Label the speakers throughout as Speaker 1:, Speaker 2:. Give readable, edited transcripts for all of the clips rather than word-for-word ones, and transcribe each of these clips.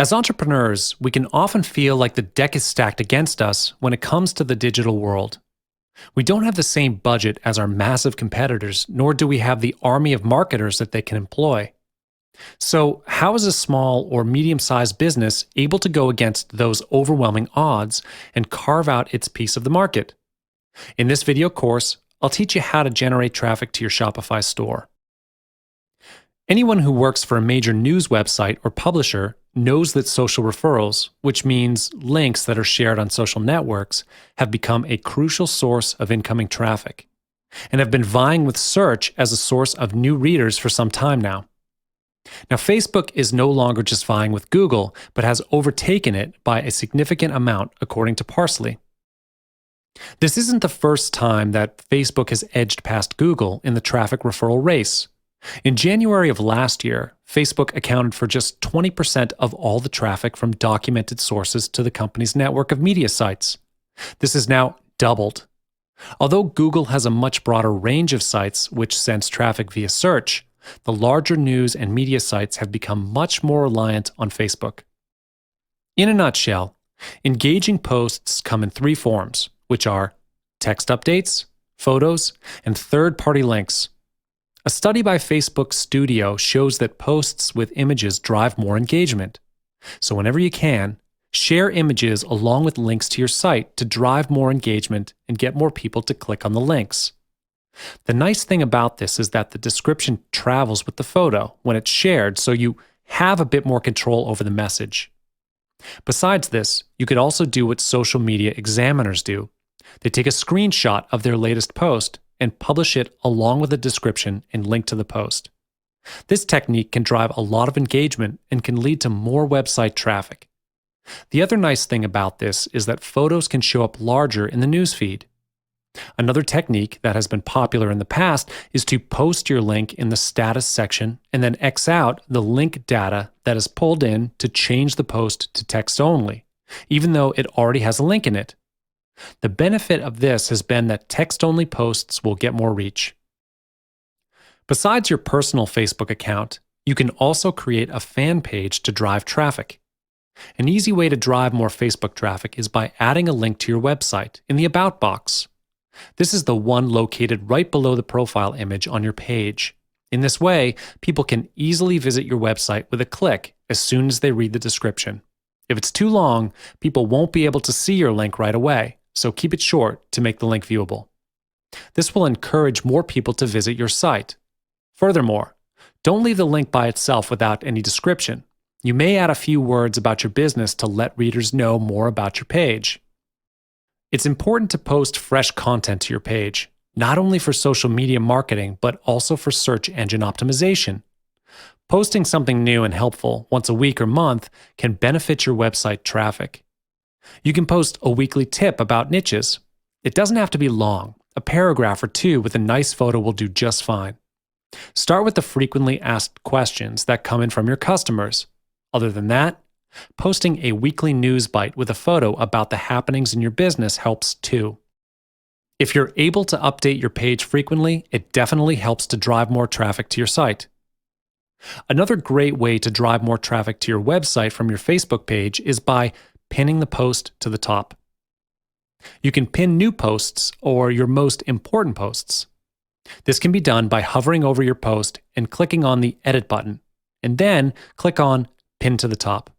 Speaker 1: As entrepreneurs, we can often feel like the deck is stacked against us when it comes to the digital world. We don't have the same budget as our massive competitors, nor do we have the army of marketers that they can employ. So, how is a small or medium sized business able to go against those overwhelming odds and carve out its piece of the market? In this video course, I'll teach you how to generate traffic to your Shopify store. Anyone who works for a major news website or publisher knows that social referrals, which means links that are shared on social networks, have become a crucial source of incoming traffic, and have been vying with search as a source of new readers for some time now. Now, Facebook is no longer just vying with Google, but has overtaken it by a significant amount, according to Parsley. This isn't the first time that Facebook has edged past Google in the traffic referral race. In January of last year, Facebook accounted for just 20% of all the traffic from documented sources to the company's network of media sites. This has now doubled. Although Google has a much broader range of sites which sends traffic via search, the larger news and media sites have become much more reliant on Facebook. In a nutshell, engaging posts come in three forms, which are text updates, photos, and third-party links. A study by Facebook Studio shows that posts with images drive more engagement. So whenever you can, share images along with links to your site to drive more engagement and get more people to click on the links. The nice thing about this is that the description travels with the photo when it's shared, so you have a bit more control over the message. Besides this, you could also do what social media examiners do. They take a screenshot of their latest post and publish it along with a description and link to the post. This technique can drive a lot of engagement and can lead to more website traffic. The other nice thing about this is that photos can show up larger in the newsfeed. Another technique that has been popular in the past is to post your link in the status section and then X out the link data that is pulled in to change the post to text only, even though it already has a link in it. The benefit of this has been that text-only posts will get more reach. Besides your personal Facebook account, you can also create a fan page to drive traffic. An easy way to drive more Facebook traffic is by adding a link to your website in the About box. This is the one located right below the profile image on your page. In this way, people can easily visit your website with a click as soon as they read the description. If it's too long, people won't be able to see your link right away. So keep it short to make the link viewable. This will encourage more people to visit your site. Furthermore, don't leave the link by itself without any description. You may add a few words about your business to let readers know more about your page. It's important to post fresh content to your page, not only for social media marketing, but also for search engine optimization. Posting something new and helpful once a week or month can benefit your website traffic. You can post a weekly tip about niches. It doesn't have to be long. A paragraph or two with a nice photo will do just fine. Start with the frequently asked questions that come in from your customers. Other than that, posting a weekly news bite with a photo about the happenings in your business helps too. If you're able to update your page frequently, it definitely helps to drive more traffic to your site. Another great way to drive more traffic to your website from your Facebook page is by pinning the post to the top. You can pin new posts or your most important posts. This can be done by hovering over your post and clicking on the Edit button, and then click on Pin to the top.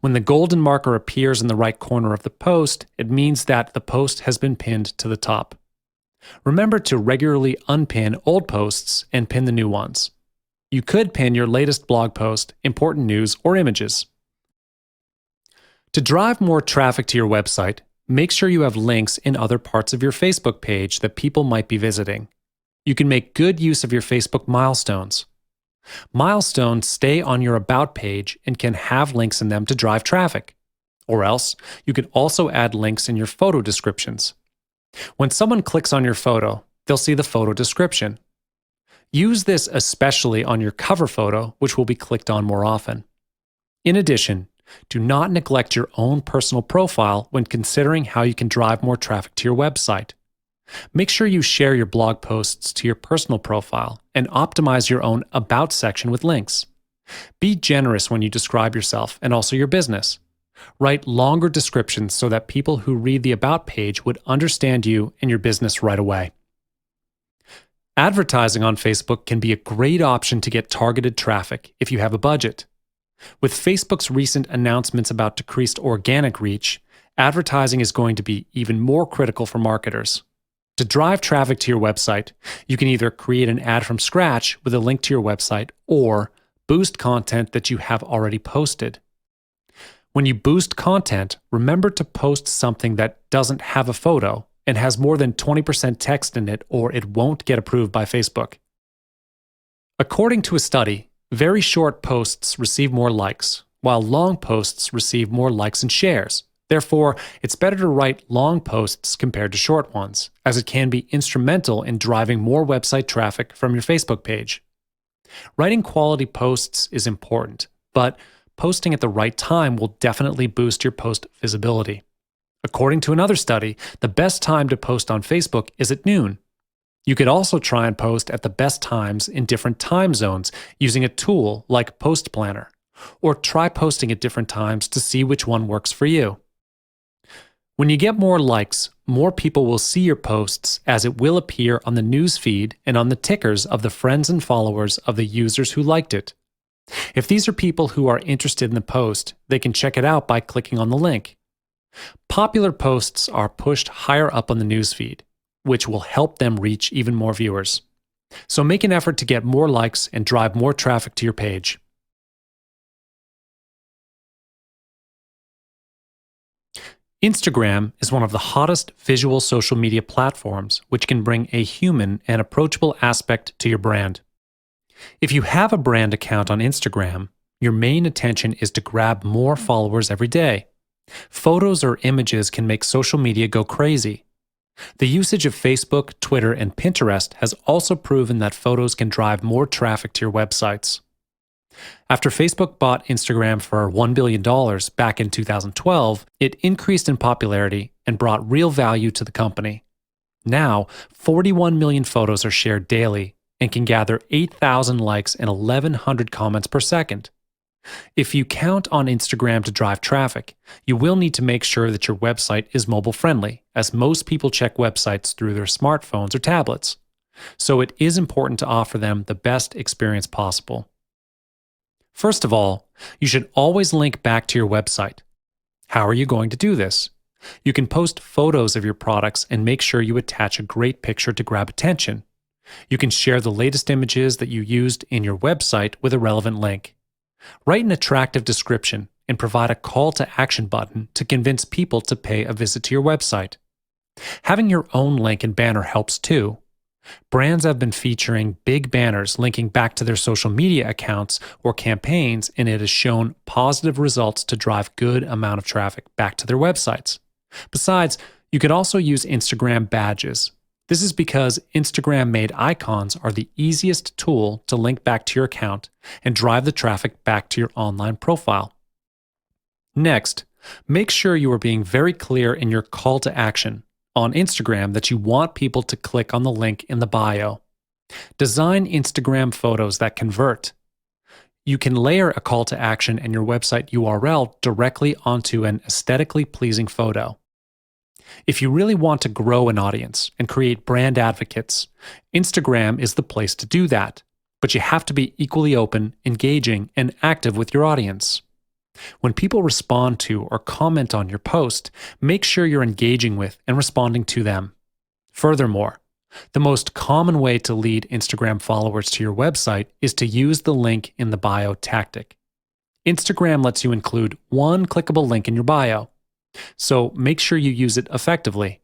Speaker 1: When the golden marker appears in the right corner of the post, it means that the post has been pinned to the top. Remember to regularly unpin old posts and pin the new ones. You could pin your latest blog post, important news, or images. To drive more traffic to your website, make sure you have links in other parts of your Facebook page that people might be visiting. You can make good use of your Facebook milestones. Milestones stay on your About page and can have links in them to drive traffic. Or else, you can also add links in your photo descriptions. When someone clicks on your photo, they'll see the photo description. Use this especially on your cover photo, which will be clicked on more often. In addition, do not neglect your own personal profile when considering how you can drive more traffic to your website. Make sure you share your blog posts to your personal profile and optimize your own About section with links. Be generous when you describe yourself and also your business. Write longer descriptions so that people who read the About page would understand you and your business right away. Advertising on Facebook can be a great option to get targeted traffic if you have a budget. With Facebook's recent announcements about decreased organic reach, advertising is going to be even more critical for marketers. To drive traffic to your website, you can either create an ad from scratch with a link to your website or boost content that you have already posted. When you boost content, remember to post something that doesn't have a photo and has more than 20% text in it, or it won't get approved by Facebook. According to a study, very short posts receive more likes, while long posts receive more likes and shares. Therefore, it's better to write long posts compared to short ones, as it can be instrumental in driving more website traffic from your Facebook page. Writing quality posts is important, but posting at the right time will definitely boost your post visibility. According to another study, the best time to post on Facebook is at noon. You could also try and post at the best times in different time zones using a tool like Post Planner, or try posting at different times to see which one works for you. When you get more likes, more people will see your posts as it will appear on the news feed and on the tickers of the friends and followers of the users who liked it. If these are people who are interested in the post, they can check it out by clicking on the link. Popular posts are pushed higher up on the newsfeed, which will help them reach even more viewers. So make an effort to get more likes and drive more traffic to your page. Instagram is one of the hottest visual social media platforms, which can bring a human and approachable aspect to your brand. If you have a brand account on Instagram, your main intention is to grab more followers every day. Photos or images can make social media go crazy. The usage of Facebook, Twitter, and Pinterest has also proven that photos can drive more traffic to your websites. After Facebook bought Instagram for $1 billion back in 2012, it increased in popularity and brought real value to the company. Now, 41 million photos are shared daily and can gather 8,000 likes and 1,100 comments per second. If you count on Instagram to drive traffic, you will need to make sure that your website is mobile friendly, as most people check websites through their smartphones or tablets. So it is important to offer them the best experience possible. First of all, you should always link back to your website. How are you going to do this? You can post photos of your products and make sure you attach a great picture to grab attention. You can share the latest images that you used in your website with a relevant link. Write an attractive description and provide a call to action button to convince people to pay a visit to your website. Having your own link and banner helps too. Brands have been featuring big banners linking back to their social media accounts or campaigns, and it has shown positive results to drive good amount of traffic back to their websites. Besides, you could also use Instagram badges. This is because Instagram-made icons are the easiest tool to link back to your account and drive the traffic back to your online profile. Next, make sure you are being very clear in your call to action on Instagram that you want people to click on the link in the bio. Design Instagram photos that convert. You can layer a call to action and your website URL directly onto an aesthetically pleasing photo. If you really want to grow an audience and create brand advocates, Instagram is the place to do that, but you have to be equally open, engaging, and active with your audience. When people respond to or comment on your post, make sure you're engaging with and responding to them. Furthermore, the most common way to lead Instagram followers to your website is to use the link in the bio tactic. Instagram lets you include one clickable link in your bio, so make sure you use it effectively.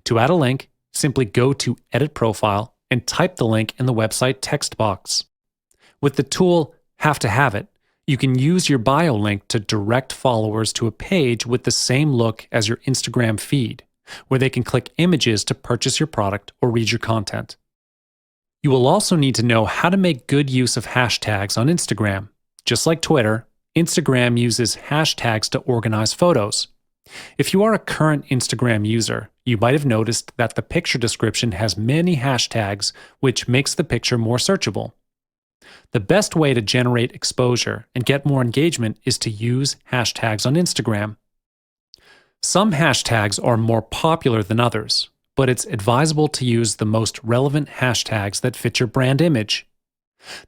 Speaker 1: To add a link, simply go to Edit Profile and type the link in the website text box. With the tool Have to Have It, you can use your bio link to direct followers to a page with the same look as your Instagram feed, where they can click images to purchase your product or read your content. You will also need to know how to make good use of hashtags on Instagram. Just like Twitter, Instagram uses hashtags to organize photos. If you are a current Instagram user, you might have noticed that the picture description has many hashtags, which makes the picture more searchable. The best way to generate exposure and get more engagement is to use hashtags on Instagram. Some hashtags are more popular than others, but it's advisable to use the most relevant hashtags that fit your brand image.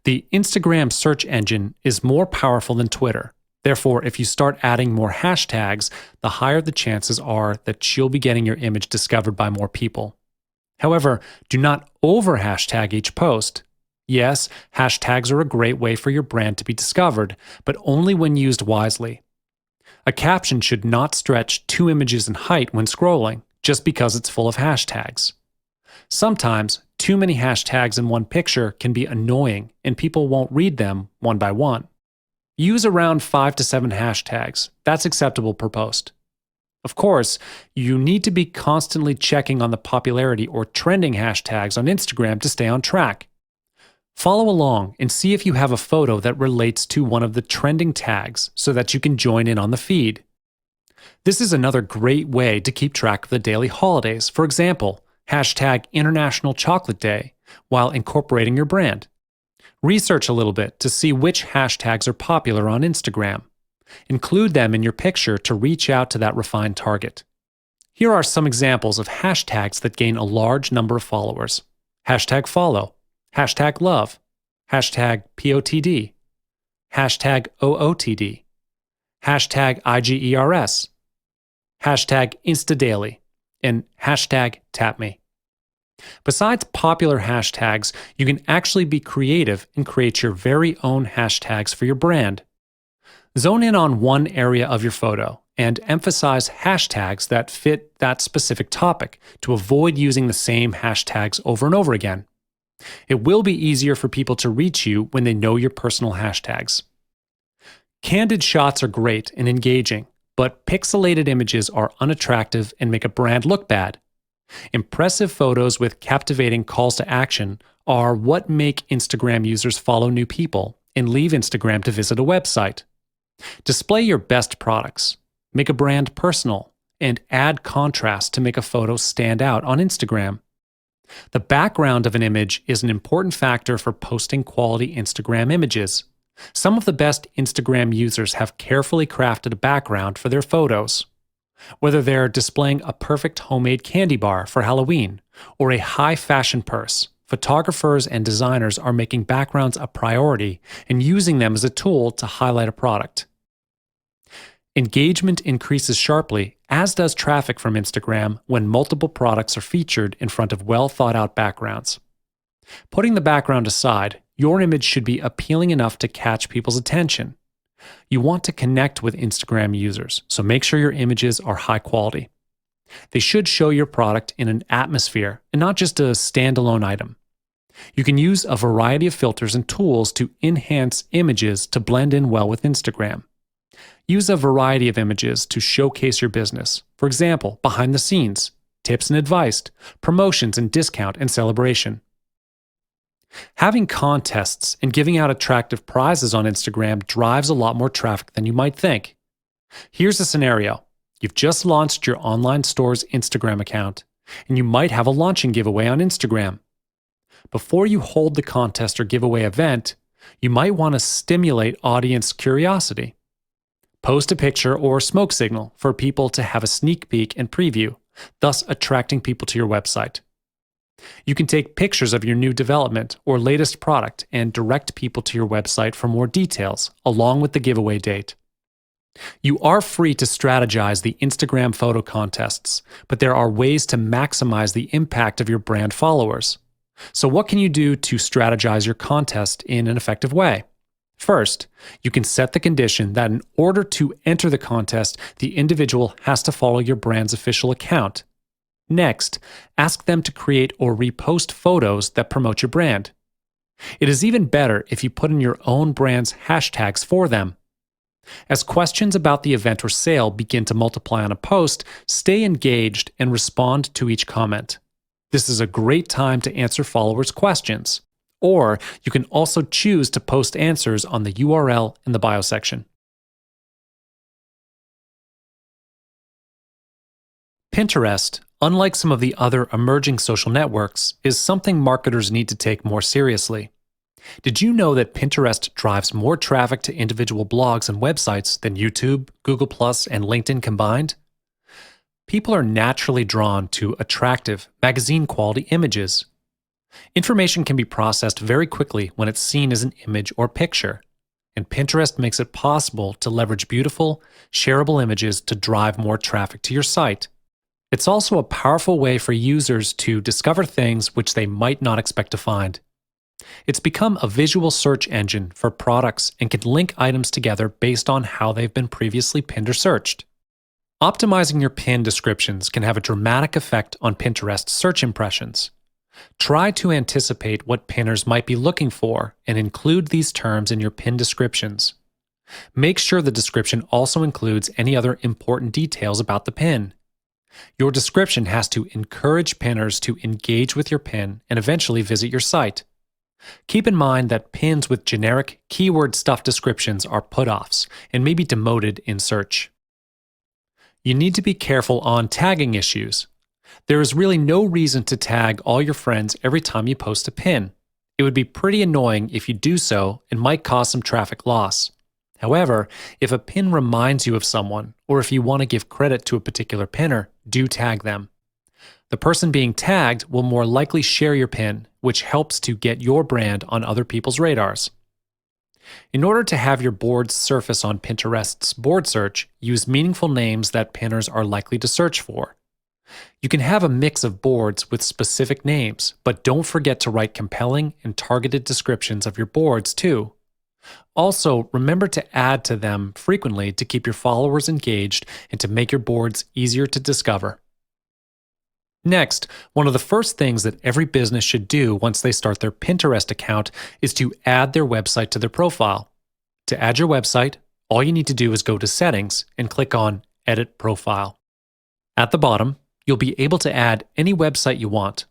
Speaker 1: The Instagram search engine is more powerful than Twitter. Therefore, if you start adding more hashtags, the higher the chances are that you'll be getting your image discovered by more people. However, do not over hashtag each post. Yes, hashtags are a great way for your brand to be discovered, but only when used wisely. A caption should not stretch 2 images in height when scrolling, just because it's full of hashtags. Sometimes, too many hashtags in one picture can be annoying and people won't read them one by one. Use around 5 to 7 hashtags. That's acceptable per post. Of course, you need to be constantly checking on the popularity or trending hashtags on Instagram to stay on track. Follow along and see if you have a photo that relates to one of the trending tags so that you can join in on the feed. This is another great way to keep track of the daily holidays. For example, hashtag International Chocolate Day while incorporating your brand. Research a little bit to see which hashtags are popular on Instagram. Include them in your picture to reach out to that refined target. Here are some examples of hashtags that gain a large number of followers. Hashtag follow, hashtag love, hashtag POTD, hashtag OOTD, hashtag IGERS, hashtag InstaDaily, and hashtag TapMe. Besides popular hashtags, you can actually be creative and create your very own hashtags for your brand. Zone in on one area of your photo and emphasize hashtags that fit that specific topic to avoid using the same hashtags over and over again. It will be easier for people to reach you when they know your personal hashtags. Candid shots are great and engaging, but pixelated images are unattractive and make a brand look bad. Impressive photos with captivating calls to action are what make Instagram users follow new people and leave Instagram to visit a website. Display your best products, make a brand personal, and add contrast to make a photo stand out on Instagram. The background of an image is an important factor for posting quality Instagram images. Some of the best Instagram users have carefully crafted a background for their photos. Whether they're displaying a perfect homemade candy bar for Halloween or a high fashion purse, photographers and designers are making backgrounds a priority and using them as a tool to highlight a product. Engagement increases sharply, as does traffic from Instagram, when multiple products are featured in front of well-thought-out backgrounds. Putting the background aside, your image should be appealing enough to catch people's attention. You want to connect with Instagram users, so make sure your images are high quality. They should show your product in an atmosphere and not just a standalone item. You can use a variety of filters and tools to enhance images to blend in well with Instagram. Use a variety of images to showcase your business. For example, behind the scenes, tips and advice, promotions and discount and celebration. Having contests and giving out attractive prizes on Instagram drives a lot more traffic than you might think. Here's a scenario. You've just launched your online store's Instagram account, and you might have a launching giveaway on Instagram. Before you hold the contest or giveaway event, you might want to stimulate audience curiosity. Post a picture or smoke signal for people to have a sneak peek and preview, thus attracting people to your website. You can take pictures of your new development or latest product and direct people to your website for more details, along with the giveaway date. You are free to strategize the Instagram photo contests, but there are ways to maximize the impact of your brand followers. So what can you do to strategize your contest in an effective way? First, you can set the condition that in order to enter the contest, the individual has to follow your brand's official account. Next, ask them to create or repost photos that promote your brand. It is even better if you put in your own brand's hashtags for them. As questions about the event or sale begin to multiply on a post, stay engaged and respond to each comment. This is a great time to answer followers' questions. Or you can also choose to post answers on the URL in the bio section. Pinterest, unlike some of the other emerging social networks, is something marketers need to take more seriously. Did you know that Pinterest drives more traffic to individual blogs and websites than YouTube, Google, and LinkedIn combined? People are naturally drawn to attractive, magazine quality images. Information can be processed very quickly when it's seen as an image or picture, and Pinterest makes it possible to leverage beautiful, shareable images to drive more traffic to your site. It's also a powerful way for users to discover things which they might not expect to find. It's become a visual search engine for products and can link items together based on how they've been previously pinned or searched. Optimizing your pin descriptions can have a dramatic effect on Pinterest search impressions. Try to anticipate what pinners might be looking for and include these terms in your pin descriptions. Make sure the description also includes any other important details about the pin. Your description has to encourage pinners to engage with your pin and eventually visit your site. Keep in mind that pins with generic, keyword-stuffed descriptions are put-offs and may be demoted in search. You need to be careful on tagging issues. There is really no reason to tag all your friends every time you post a pin. It would be pretty annoying if you do so and might cause some traffic loss. However, if a pin reminds you of someone, or if you want to give credit to a particular pinner, do tag them. The person being tagged will more likely share your pin, which helps to get your brand on other people's radars. In order to have your boards surface on Pinterest's board search, use meaningful names that pinners are likely to search for. You can have a mix of boards with specific names, but don't forget to write compelling and targeted descriptions of your boards too. Also, remember to add to them frequently to keep your followers engaged and to make your boards easier to discover. Next, one of the first things that every business should do once they start their Pinterest account is to add their website to their profile. To add your website, all you need to do is go to Settings and click on Edit Profile. At the bottom, you'll be able to add any website you want.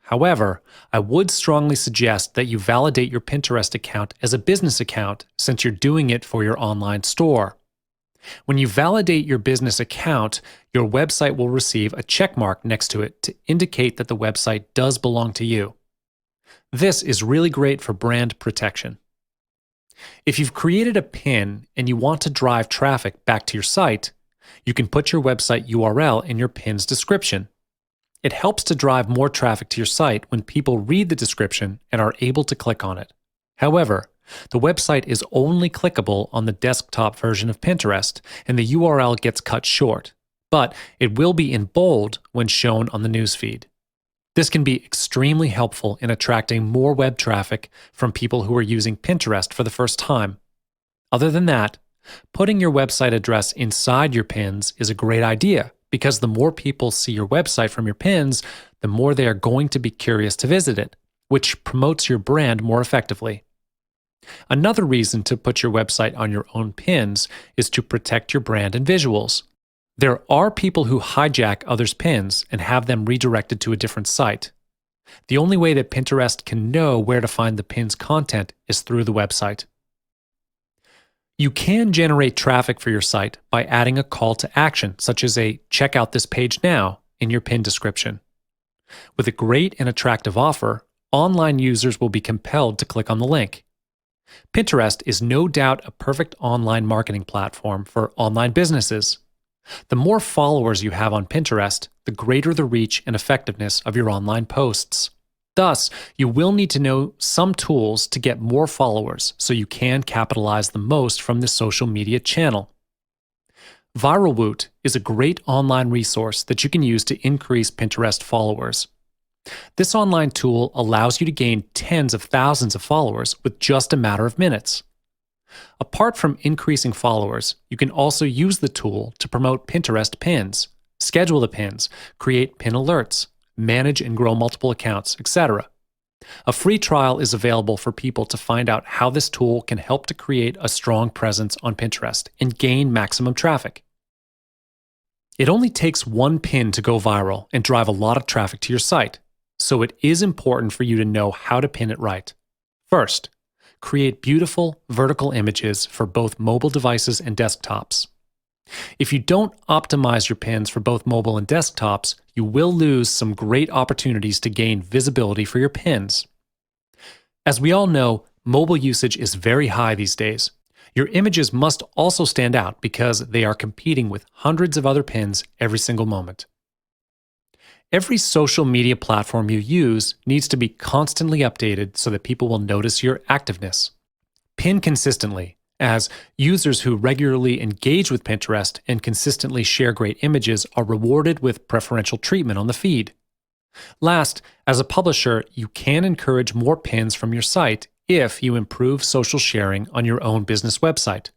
Speaker 1: However, I would strongly suggest that you validate your Pinterest account as a business account since you're doing it for your online store. When you validate your business account, your website will receive a check mark next to it to indicate that the website does belong to you. This is really great for brand protection. If you've created a pin and you want to drive traffic back to your site, you can put your website URL in your pin's description. It helps to drive more traffic to your site when people read the description and are able to click on it. However, the website is only clickable on the desktop version of Pinterest, and the URL gets cut short, but it will be in bold when shown on the newsfeed. This can be extremely helpful in attracting more web traffic from people who are using Pinterest for the first time. Other than that, putting your website address inside your pins is a great idea because the more people see your website from your pins, the more they are going to be curious to visit it, which promotes your brand more effectively. Another reason to put your website on your own pins is to protect your brand and visuals. There are people who hijack others' pins and have them redirected to a different site. The only way that Pinterest can know where to find the pin's content is through the website. You can generate traffic for your site by adding a call to action, such as a "check out this page now" in your pin description. With a great and attractive offer, online users will be compelled to click on the link. Pinterest is no doubt a perfect online marketing platform for online businesses. The more followers you have on Pinterest, the greater the reach and effectiveness of your online posts. Thus, you will need to know some tools to get more followers so you can capitalize the most from this social media channel. ViralWoot is a great online resource that you can use to increase Pinterest followers. This online tool allows you to gain tens of thousands of followers with just a matter of minutes. Apart from increasing followers, you can also use the tool to promote Pinterest pins, schedule the pins, create pin alerts, manage and grow multiple accounts, etc. A free trial is available for people to find out how this tool can help to create a strong presence on Pinterest and gain maximum traffic. It only takes one pin to go viral and drive a lot of traffic to your site, so it is important for you to know how to pin it right. First, create beautiful vertical images for both mobile devices and desktops. If you don't optimize your pins for both mobile and desktops, you will lose some great opportunities to gain visibility for your pins. As we all know, mobile usage is very high these days. Your images must also stand out because they are competing with hundreds of other pins every single moment. Every social media platform you use needs to be constantly updated so that people will notice your activeness. Pin consistently, as users who regularly engage with Pinterest and consistently share great images are rewarded with preferential treatment on the feed. Last, as a publisher, you can encourage more pins from your site if you improve social sharing on your own business website.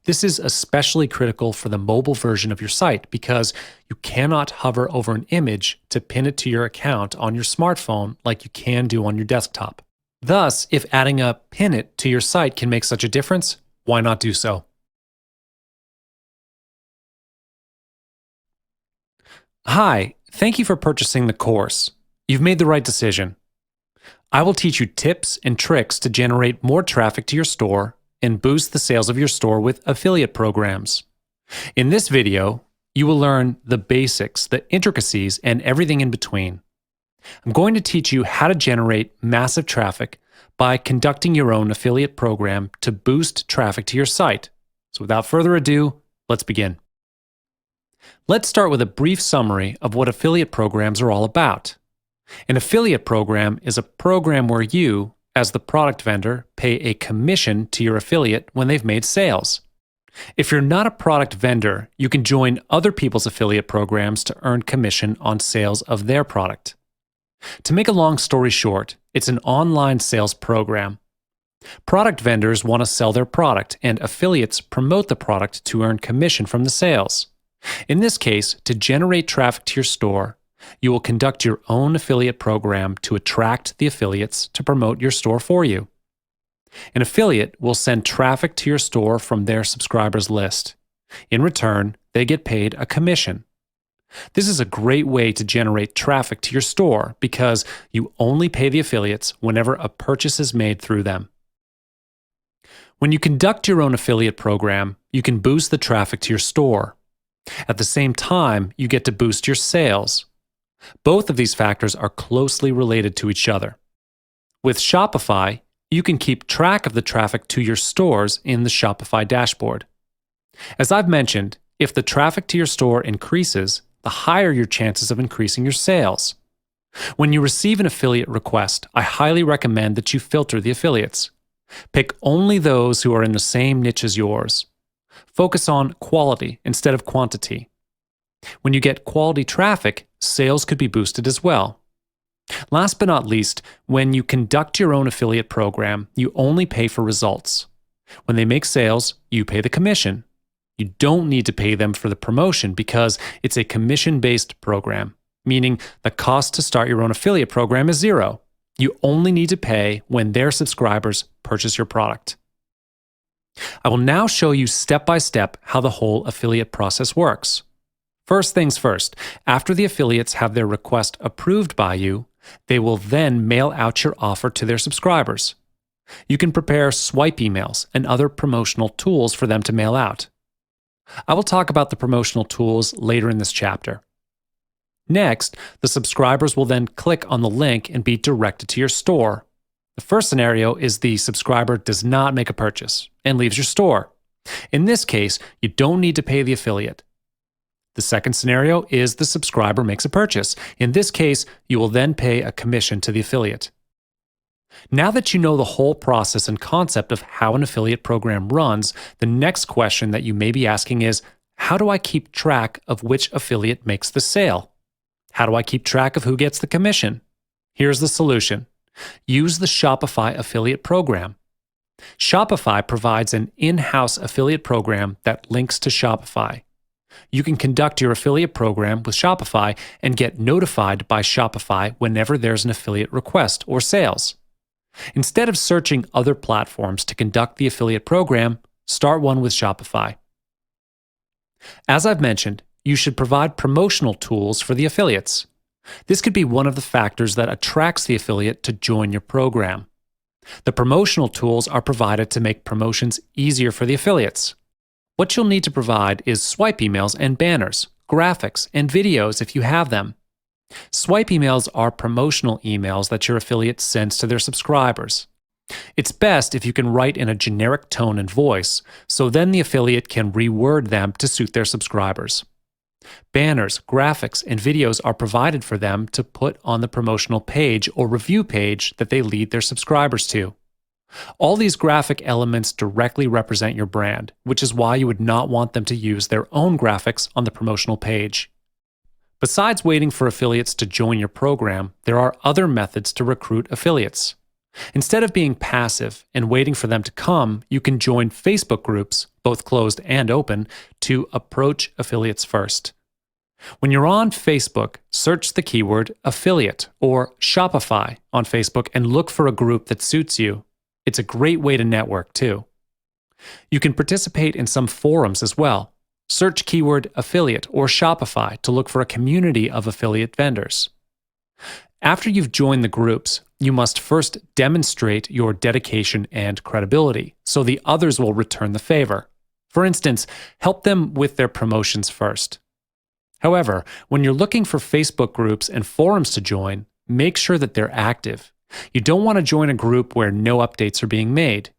Speaker 1: This is especially critical for the mobile version of your site because you cannot hover over an image to pin it to your account on your smartphone like you can do on your desktop. Thus, if adding a pin it to your site can make such a difference, why not do so? Hi, thank you for purchasing the course. You've made the right decision. I will teach you tips and tricks to generate more traffic to your store and boost the sales of your store with affiliate programs. In this video, you will learn the basics, the intricacies, and everything in between. I'm going to teach you how to generate massive traffic by conducting your own affiliate program to boost traffic to your site. So without further ado, let's begin. Let's start with a brief summary of what affiliate programs are all about. An affiliate program is a program where you, as the product vendor, pay a commission to your affiliate when they've made sales. If you're not a product vendor, you can join other people's affiliate programs to earn commission on sales of their product. To make a long story short, it's an online sales program. Product vendors want to sell their product, and affiliates promote the product to earn commission from the sales. In this case, to generate traffic to your store, you will conduct your own affiliate program to attract the affiliates to promote your store for you. An affiliate will send traffic to your store from their subscribers list. In return, they get paid a commission. This is a great way to generate traffic to your store because you only pay the affiliates whenever a purchase is made through them. When you conduct your own affiliate program, you can boost the traffic to your store. At the same time, you get to boost your sales. Both of these factors are closely related to each other. With Shopify, you can keep track of the traffic to your stores in the Shopify dashboard. As I've mentioned, if the traffic to your store increases, the higher your chances of increasing your sales. When you receive an affiliate request, I highly recommend that you filter the affiliates. Pick only those who are in the same niche as yours. Focus on quality instead of quantity. When you get quality traffic, sales could be boosted as well. Last but not least, when you conduct your own affiliate program, you only pay for results. When they make sales, you pay the commission. You don't need to pay them for the promotion because it's a commission-based program, meaning the cost to start your own affiliate program is zero. You only need to pay when their subscribers purchase your product. I will now show you step by step how the whole affiliate process works. First things first, after the affiliates have their request approved by you, they will then mail out your offer to their subscribers. You can prepare swipe emails and other promotional tools for them to mail out. I will talk about the promotional tools later in this chapter. Next, the subscribers will then click on the link and be directed to your store. The first scenario is the subscriber does not make a purchase and leaves your store. In this case, you don't need to pay the affiliate. The second scenario is the subscriber makes a purchase. In this case, you will then pay a commission to the affiliate. Now that you know the whole process and concept of how an affiliate program runs, the next question that you may be asking is, how do I keep track of which affiliate makes the sale? How do I keep track of who gets the commission? Here's the solution. Use the Shopify affiliate program. Shopify provides an in-house affiliate program that links to Shopify. You can conduct your affiliate program with Shopify and get notified by Shopify whenever there's an affiliate request or sales. Instead of searching other platforms to conduct the affiliate program, start one with Shopify. As I've mentioned, you should provide promotional tools for the affiliates. This could be one of the factors that attracts the affiliate to join your program. The promotional tools are provided to make promotions easier for the affiliates. What you'll need to provide is swipe emails and banners, graphics, and videos if you have them. Swipe emails are promotional emails that your affiliate sends to their subscribers. It's best if you can write in a generic tone and voice, so then the affiliate can reword them to suit their subscribers. Banners, graphics, and videos are provided for them to put on the promotional page or review page that they lead their subscribers to. All these graphic elements directly represent your brand, which is why you would not want them to use their own graphics on the promotional page. Besides waiting for affiliates to join your program, there are other methods to recruit affiliates. Instead of being passive and waiting for them to come, you can join Facebook groups, both closed and open, to approach affiliates first. When you're on Facebook, search the keyword affiliate or Shopify on Facebook and look for a group that suits you. It's a great way to network too. You can participate in some forums as well. Search keyword affiliate or Shopify to look for a community of affiliate vendors. After you've joined the groups, you must first demonstrate your dedication and credibility, so the others will return the favor. For instance, help them with their promotions first. However, when you're looking for Facebook groups and forums to join, make sure that they're active. You don't want to join a group where no updates are being made.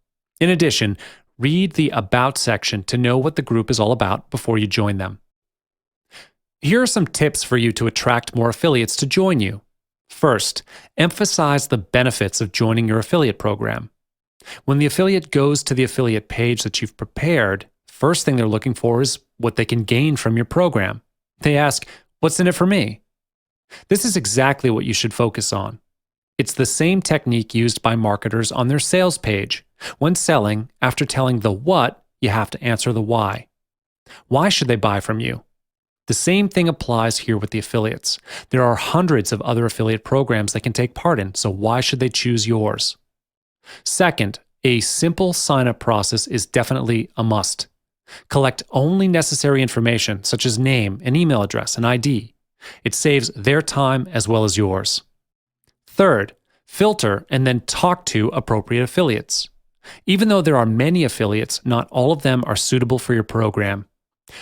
Speaker 1: In addition, read the About section to know what the group is all about before you join them. Here are some tips for you to attract more affiliates to join you. First, emphasize the benefits of joining your affiliate program. When the affiliate goes to the affiliate page that you've prepared, first thing they're looking for is what they can gain from your program. They ask, "What's in it for me?" This is exactly what you should focus on. It's the same technique used by marketers on their sales page. When selling, after telling the what, you have to answer the why. Why should they buy from you? The same thing applies here with the affiliates. There are hundreds of other affiliate programs they can take part in, so why should they choose yours? Second, a simple sign-up process is definitely a must. Collect only necessary information, such as name and email address and ID. It saves their time as well as yours. Third, filter and then talk to appropriate affiliates. Even though there are many affiliates, not all of them are suitable for your program.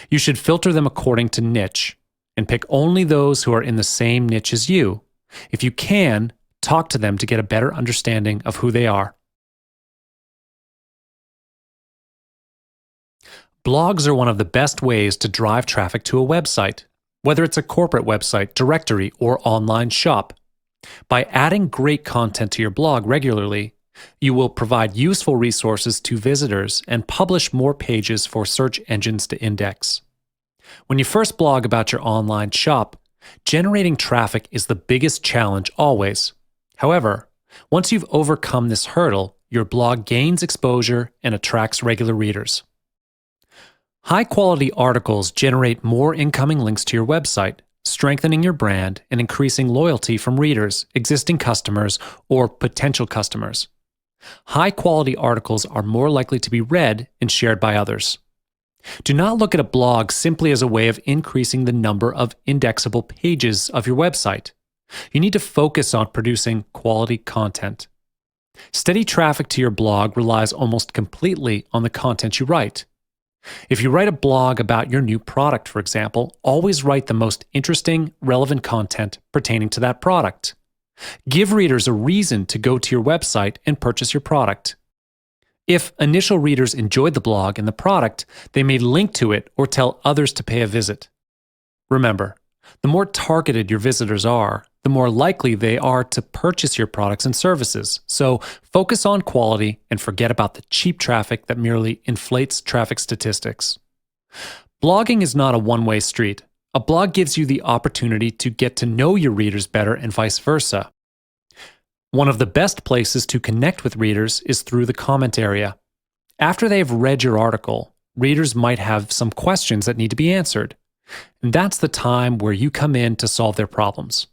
Speaker 1: You should filter them according to niche and pick only those who are in the same niche as you. If you can, talk to them to get a better understanding of who they are. Blogs are one of the best ways to drive traffic to a website, whether it's a corporate website, directory, or online shop. By adding great content to your blog regularly, you will provide useful resources to visitors and publish more pages for search engines to index. When you first blog about your online shop, generating traffic is the biggest challenge always. However, once you've overcome this hurdle, your blog gains exposure and attracts regular readers. High-quality articles generate more incoming links to your website, strengthening your brand and increasing loyalty from readers, existing customers, or potential customers. High-quality articles are more likely to be read and shared by others. Do not look at a blog simply as a way of increasing the number of indexable pages of your website. You need to focus on producing quality content. Steady traffic to your blog relies almost completely on the content you write. If you write a blog about your new product, for example, always write the most interesting, relevant content pertaining to that product. Give readers a reason to go to your website and purchase your product. If initial readers enjoyed the blog and the product, they may link to it or tell others to pay a visit. Remember, the more targeted your visitors are, the more likely they are to purchase your products and services. So focus on quality and forget about the cheap traffic that merely inflates traffic statistics. Blogging is not a one-way street. A blog gives you the opportunity to get to know your readers better and vice versa. One of the best places to connect with readers is through the comment area. After they've read your article, readers might have some questions that need to be answered. And that's the time where you come in to solve their problems.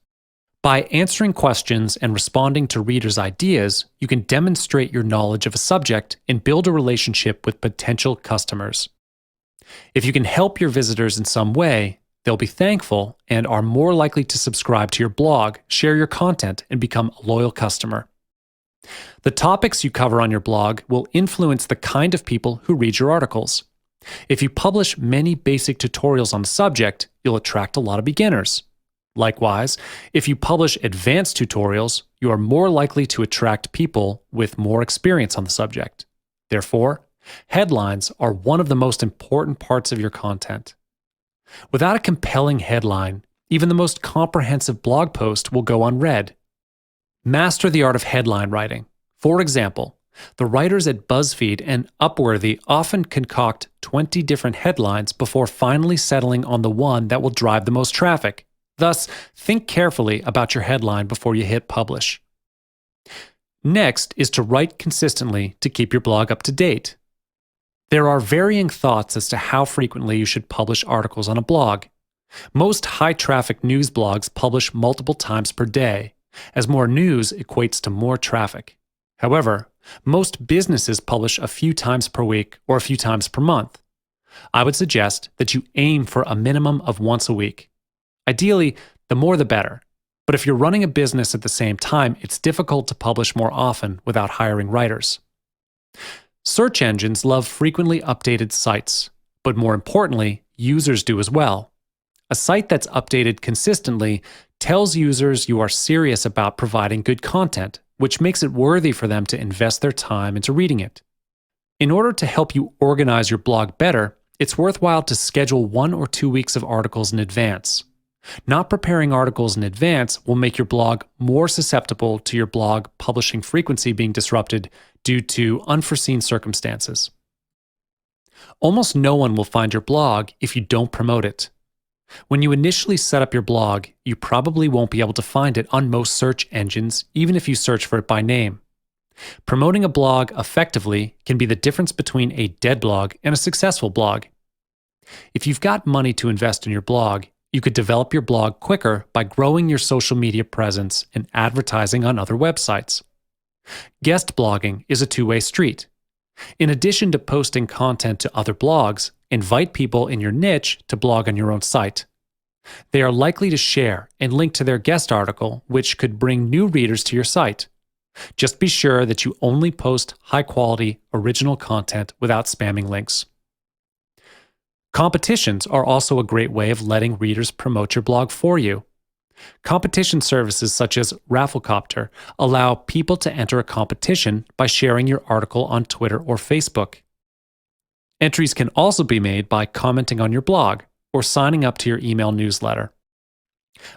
Speaker 1: By answering questions and responding to readers' ideas, you can demonstrate your knowledge of a subject and build a relationship with potential customers. If you can help your visitors in some way, they'll be thankful and are more likely to subscribe to your blog, share your content, and become a loyal customer. The topics you cover on your blog will influence the kind of people who read your articles. If you publish many basic tutorials on the subject, you'll attract a lot of beginners. Likewise, if you publish advanced tutorials, you are more likely to attract people with more experience on the subject. Therefore, headlines are one of the most important parts of your content. Without a compelling headline, even the most comprehensive blog post will go unread. Master the art of headline writing. For example, the writers at BuzzFeed and Upworthy often concoct 20 different headlines before finally settling on the one that will drive the most traffic. Thus, think carefully about your headline before you hit publish. Next is to write consistently to keep your blog up to date. There are varying thoughts as to how frequently you should publish articles on a blog. Most high-traffic news blogs publish multiple times per day, as more news equates to more traffic. However, most businesses publish a few times per week or a few times per month. I would suggest that you aim for a minimum of once a week. Ideally, the more the better. But if you're running a business at the same time, it's difficult to publish more often without hiring writers. Search engines love frequently updated sites, but more importantly, users do as well. A site that's updated consistently tells users you are serious about providing good content, which makes it worthy for them to invest their time into reading it. In order to help you organize your blog better, it's worthwhile to schedule 1 or 2 weeks of articles in advance. Not preparing articles in advance will make your blog more susceptible to your blog publishing frequency being disrupted due to unforeseen circumstances. Almost no one will find your blog if you don't promote it. When you initially set up your blog, you probably won't be able to find it on most search engines, even if you search for it by name. Promoting a blog effectively can be the difference between a dead blog and a successful blog. If you've got money to invest in your blog, you could develop your blog quicker by growing your social media presence and advertising on other websites. Guest blogging is a two-way street. In addition to posting content to other blogs, invite people in your niche to blog on your own site. They are likely to share and link to their guest article, which could bring new readers to your site. Just be sure that you only post high-quality, original content without spamming links. Competitions are also a great way of letting readers promote your blog for you. Competition services such as Rafflecopter allow people to enter a competition by sharing your article on Twitter or Facebook. Entries can also be made by commenting on your blog or signing up to your email newsletter.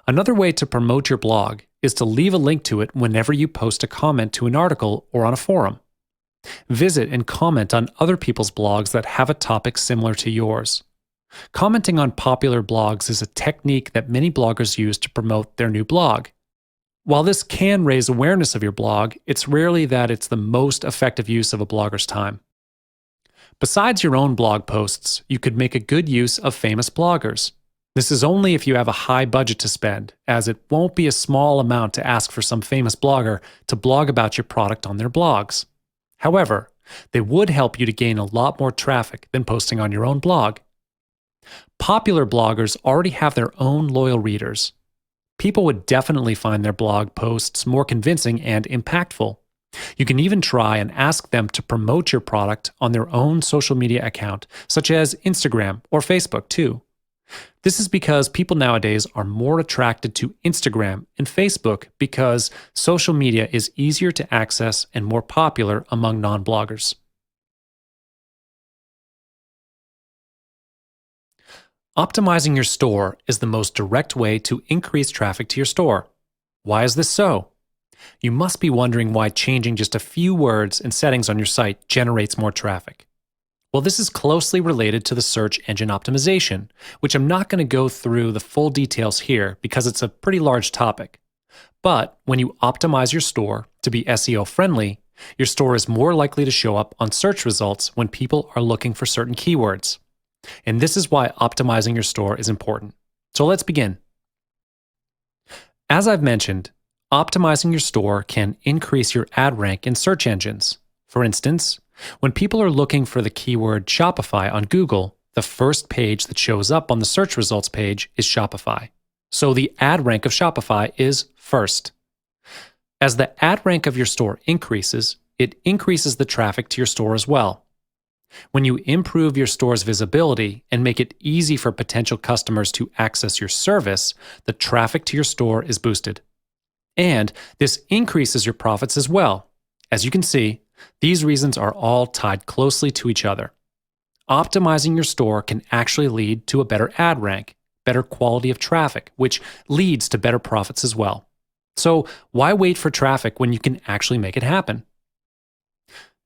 Speaker 1: Another way to promote your blog is to leave a link to it whenever you post a comment to an article or on a forum. Visit and comment on other people's blogs that have a topic similar to yours. Commenting on popular blogs is a technique that many bloggers use to promote their new blog. While this can raise awareness of your blog, it's rarely that it's the most effective use of a blogger's time. Besides your own blog posts, you could make a good use of famous bloggers. This is only if you have a high budget to spend, as it won't be a small amount to ask for some famous blogger to blog about your product on their blogs. However, they would help you to gain a lot more traffic than posting on your own blog. Popular bloggers already have their own loyal readers. People would definitely find their blog posts more convincing and impactful. You can even try and ask them to promote your product on their own social media account, such as Instagram or Facebook too. This is because people nowadays are more attracted to Instagram and Facebook because social media is easier to access and more popular among non-bloggers. Optimizing your store is the most direct way to increase traffic to your store. Why is this so? You must be wondering why changing just a few words and settings on your site generates more traffic. Well, this is closely related to the search engine optimization, which I'm not going to go through the full details here because it's a pretty large topic. But when you optimize your store to be SEO friendly, your store is more likely to show up on search results when people are looking for certain keywords. And this is why optimizing your store is important. So let's begin. As I've mentioned, optimizing your store can increase your ad rank in search engines. For instance, when people are looking for the keyword Shopify on Google, the first page that shows up on the search results page is Shopify. So the ad rank of Shopify is first. As the ad rank of your store increases, it increases the traffic to your store as well. When you improve your store's visibility and make it easy for potential customers to access your service, the traffic to your store is boosted. And this increases your profits as well. As you can see, these reasons are all tied closely to each other. Optimizing your store can actually lead to a better ad rank, better quality of traffic, which leads to better profits as well. So why wait for traffic when you can actually make it happen?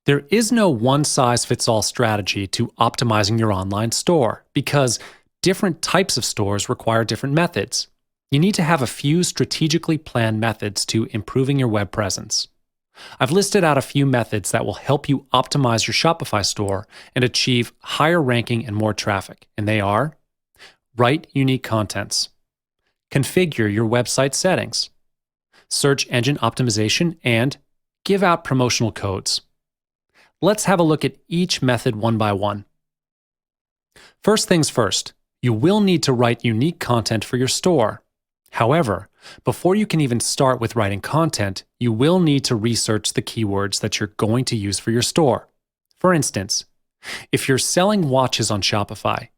Speaker 1: There is no one-size-fits-all strategy to optimizing your online store because different types of stores require different methods. You need to have a few strategically planned methods to improving your web presence. I've listed out a few methods that will help you optimize your Shopify store and achieve higher ranking and more traffic, and they are: write unique contents, configure your website settings, search engine optimization, and give out promotional codes. Let's have a look at each method one by one. First things first, you will need to write unique content for your store. However, before you can even start with writing content, you will need to research the keywords that you're going to use for your store. For instance, if you're selling watches on Shopify,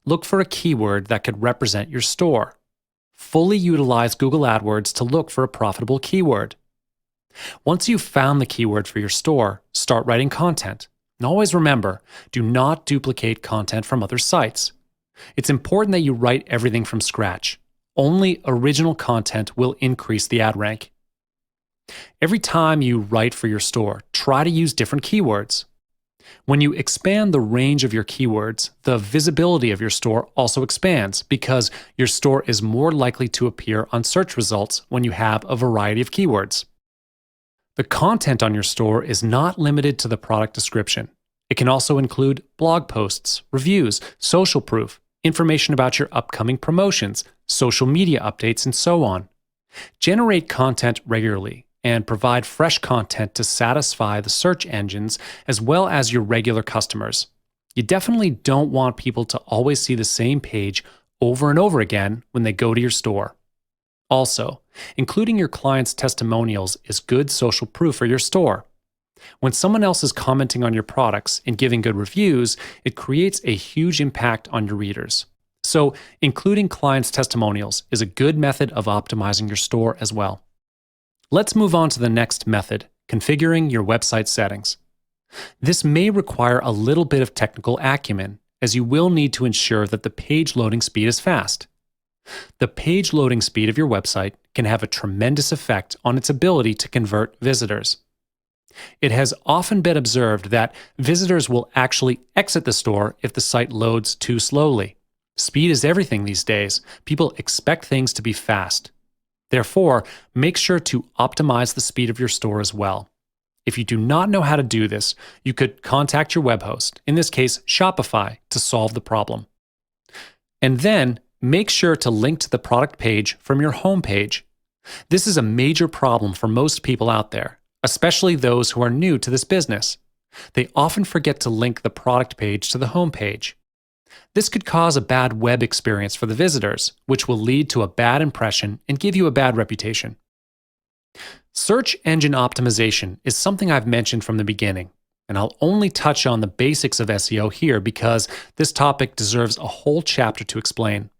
Speaker 1: look for a keyword that could represent your store. Fully utilize Google AdWords to look for a profitable keyword. Once you've found the keyword for your store, start writing content. And always remember, do not duplicate content from other sites. It's important that you write everything from scratch. Only original content will increase the ad rank. Every time you write for your store, try to use different keywords. When you expand the range of your keywords, the visibility of your store also expands because your store is more likely to appear on search results when you have a variety of keywords. The content on your store is not limited to the product description. It can also include blog posts, reviews, social proof, information about your upcoming promotions, social media updates, and so on. Generate content regularly and provide fresh content to satisfy the search engines as well as your regular customers. You definitely don't want people to always see the same page over and over again when they go to your store. Also, including your clients' testimonials is good social proof for your store. When someone else is commenting on your products and giving good reviews, it creates a huge impact on your readers. So, including clients' testimonials is a good method of optimizing your store as well. Let's move on to the next method, configuring your website settings. This may require a little bit of technical acumen, as you will need to ensure that the page loading speed is fast. The page loading speed of your website can have a tremendous effect on its ability to convert visitors. It has often been observed that visitors will actually exit the store if the site loads too slowly. Speed is everything these days. People expect things to be fast. Therefore, make sure to optimize the speed of your store as well. If you do not know how to do this, you could contact your web host, in this case Shopify, to solve the problem. And then, make sure to link to the product page from your home page. This is a major problem for most people out there, especially those who are new to this business. They often forget to link the product page to the home page. This could cause a bad web experience for the visitors, which will lead to a bad impression and give you a bad reputation. Search engine optimization is something I've mentioned from the beginning, and I'll only touch on the basics of SEO here because this topic deserves a whole chapter to explain.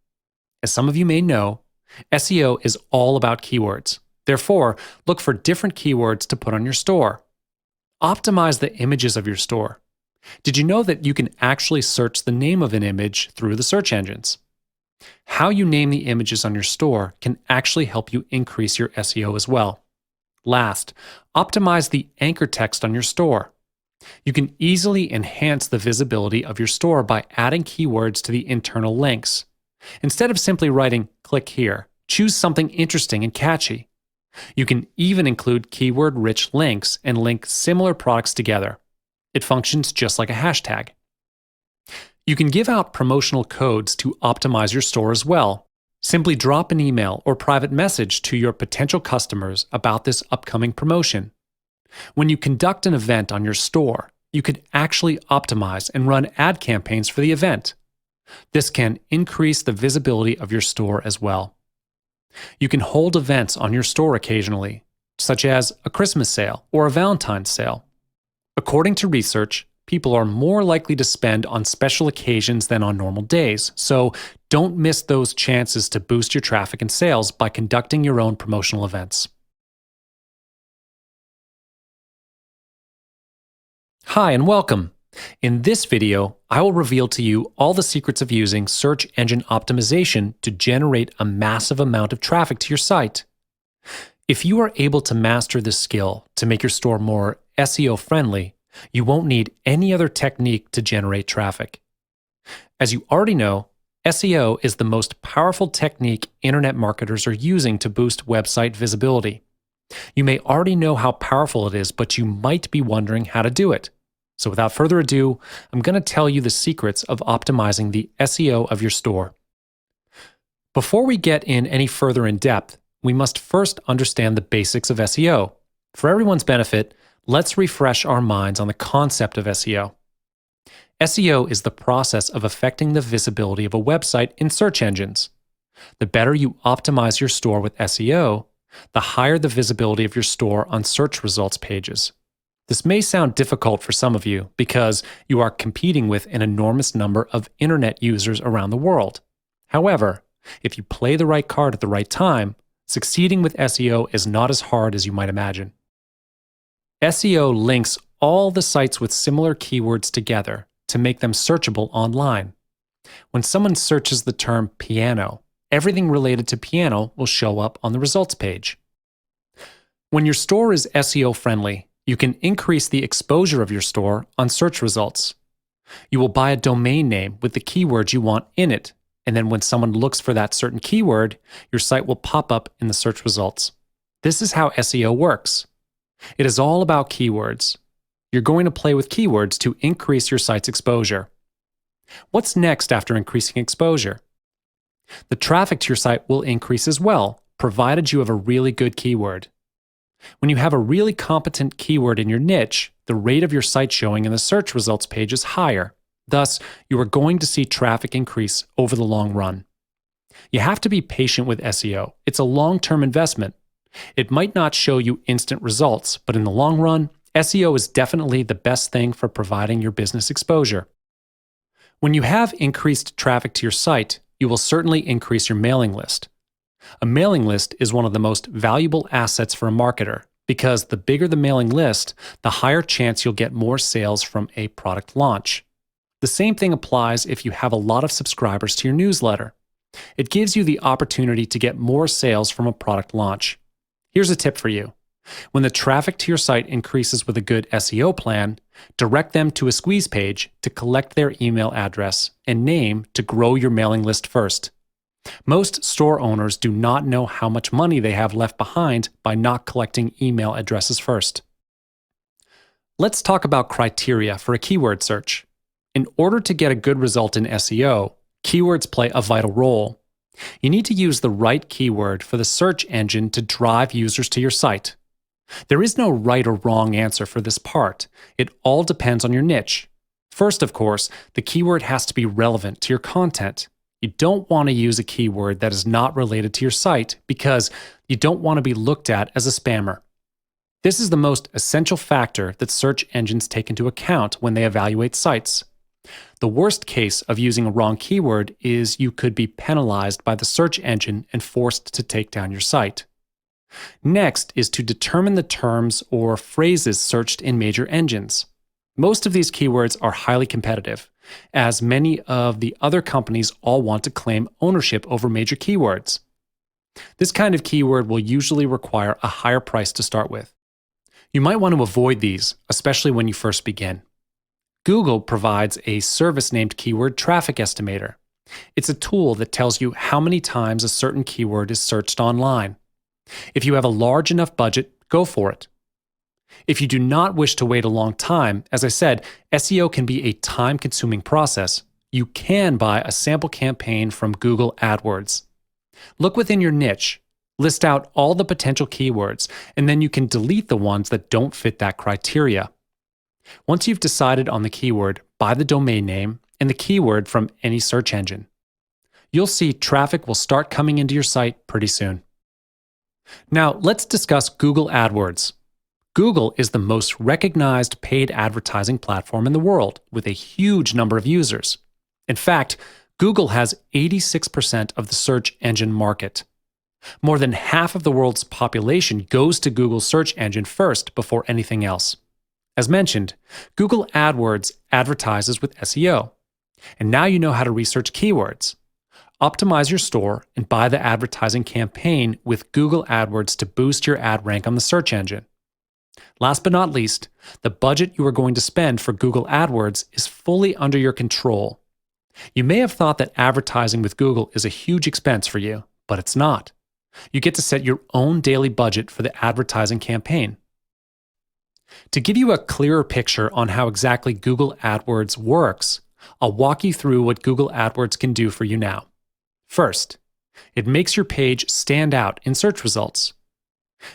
Speaker 1: As some of you may know, SEO is all about keywords. Therefore, look for different keywords to put on your store. Optimize the images of your store. Did you know that you can actually search the name of an image through the search engines? How you name the images on your store can actually help you increase your SEO as well. Last, optimize the anchor text on your store. You can easily enhance the visibility of your store by adding keywords to the internal links. Instead of simply writing "click here," choose something interesting and catchy. You can even include keyword-rich links and link similar products together. It functions just like a hashtag. You can give out promotional codes to optimize your store as well. Simply drop an email or private message to your potential customers about this upcoming promotion. When you conduct an event on your store, you could actually optimize and run ad campaigns for the event. This can increase the visibility of your store as well. You can hold events on your store occasionally, such as a Christmas sale or a Valentine's sale. According to research, people are more likely to spend on special occasions than on normal days, so don't miss those chances to boost your traffic and sales by conducting your own promotional events. Hi and welcome. In this video, I will reveal to you all the secrets of using search engine optimization to generate a massive amount of traffic to your site. If you are able to master this skill to make your store more SEO friendly, you won't need any other technique to generate traffic. As you already know, SEO is the most powerful technique internet marketers are using to boost website visibility. You may already know how powerful it is, but you might be wondering how to do it. So without further ado, I'm going to tell you the secrets of optimizing the SEO of your store. Before we get in any further in depth, we must first understand the basics of SEO. For everyone's benefit, let's refresh our minds on the concept of SEO. SEO is the process of affecting the visibility of a website in search engines. The better you optimize your store with SEO, the higher the visibility of your store on search results pages. This may sound difficult for some of you because you are competing with an enormous number of internet users around the world. However, if you play the right card at the right time, succeeding with SEO is not as hard as you might imagine. SEO links all the sites with similar keywords together to make them searchable online. When someone searches the term piano, everything related to piano will show up on the results page. When your store is SEO friendly, you can increase the exposure of your store on search results. You will buy a domain name with the keywords you want in it, and then when someone looks for that certain keyword, your site will pop up in the search results. This is how SEO works. It is all about keywords. You're going to play with keywords to increase your site's exposure. What's next after increasing exposure? The traffic to your site will increase as well, provided you have a really good keyword. When you have a really competent keyword in your niche, the rate of your site showing in the search results page is higher. Thus, you are going to see traffic increase over the long run. You have to be patient with SEO. It's a long-term investment. It might not show you instant results, but in the long run, SEO is definitely the best thing for providing your business exposure. When you have increased traffic to your site, you will certainly increase your mailing list. A mailing list is one of the most valuable assets for a marketer because the bigger the mailing list, the higher chance you'll get more sales from a product launch. The same thing applies if you have a lot of subscribers to your newsletter. It gives you the opportunity to get more sales from a product launch. Here's a tip for you. When the traffic to your site increases with a good SEO plan, direct them to a squeeze page to collect their email address and name to grow your mailing list first. Most store owners do not know how much money they have left behind by not collecting email addresses first. Let's talk about criteria for a keyword search. In order to get a good result in SEO, keywords play a vital role. You need to use the right keyword for the search engine to drive users to your site. There is no right or wrong answer for this part. It all depends on your niche. First, of course, the keyword has to be relevant to your content. You don't want to use a keyword that is not related to your site because you don't want to be looked at as a spammer. This is the most essential factor that search engines take into account when they evaluate sites. The worst case of using a wrong keyword is you could be penalized by the search engine and forced to take down your site. Next is to determine the terms or phrases searched in major engines. Most of these keywords are highly competitive, as many of the other companies all want to claim ownership over major keywords. This kind of keyword will usually require a higher price to start with. You might want to avoid these, especially when you first begin. Google provides a service named Keyword Traffic Estimator. It's a tool that tells you how many times a certain keyword is searched online. If you have a large enough budget, go for it. If you do not wish to wait a long time, as I said, SEO can be a time-consuming process. You can buy a sample campaign from Google AdWords. Look within your niche, list out all the potential keywords, and then you can delete the ones that don't fit that criteria. Once you've decided on the keyword, buy the domain name and the keyword from any search engine. You'll see traffic will start coming into your site pretty soon. Now, let's discuss Google AdWords. Google is the most recognized paid advertising platform in the world, with a huge number of users. In fact, Google has 86% of the search engine market. More than half of the world's population goes to Google's search engine first before anything else. As mentioned, Google AdWords advertises with SEO. And now you know how to research keywords. Optimize your store and buy the advertising campaign with Google AdWords to boost your ad rank on the search engine. Last but not least, the budget you are going to spend for Google AdWords is fully under your control. You may have thought that advertising with Google is a huge expense for you, but it's not. You get to set your own daily budget for the advertising campaign. To give you a clearer picture on how exactly Google AdWords works, I'll walk you through what Google AdWords can do for you now. First, it makes your page stand out in search results.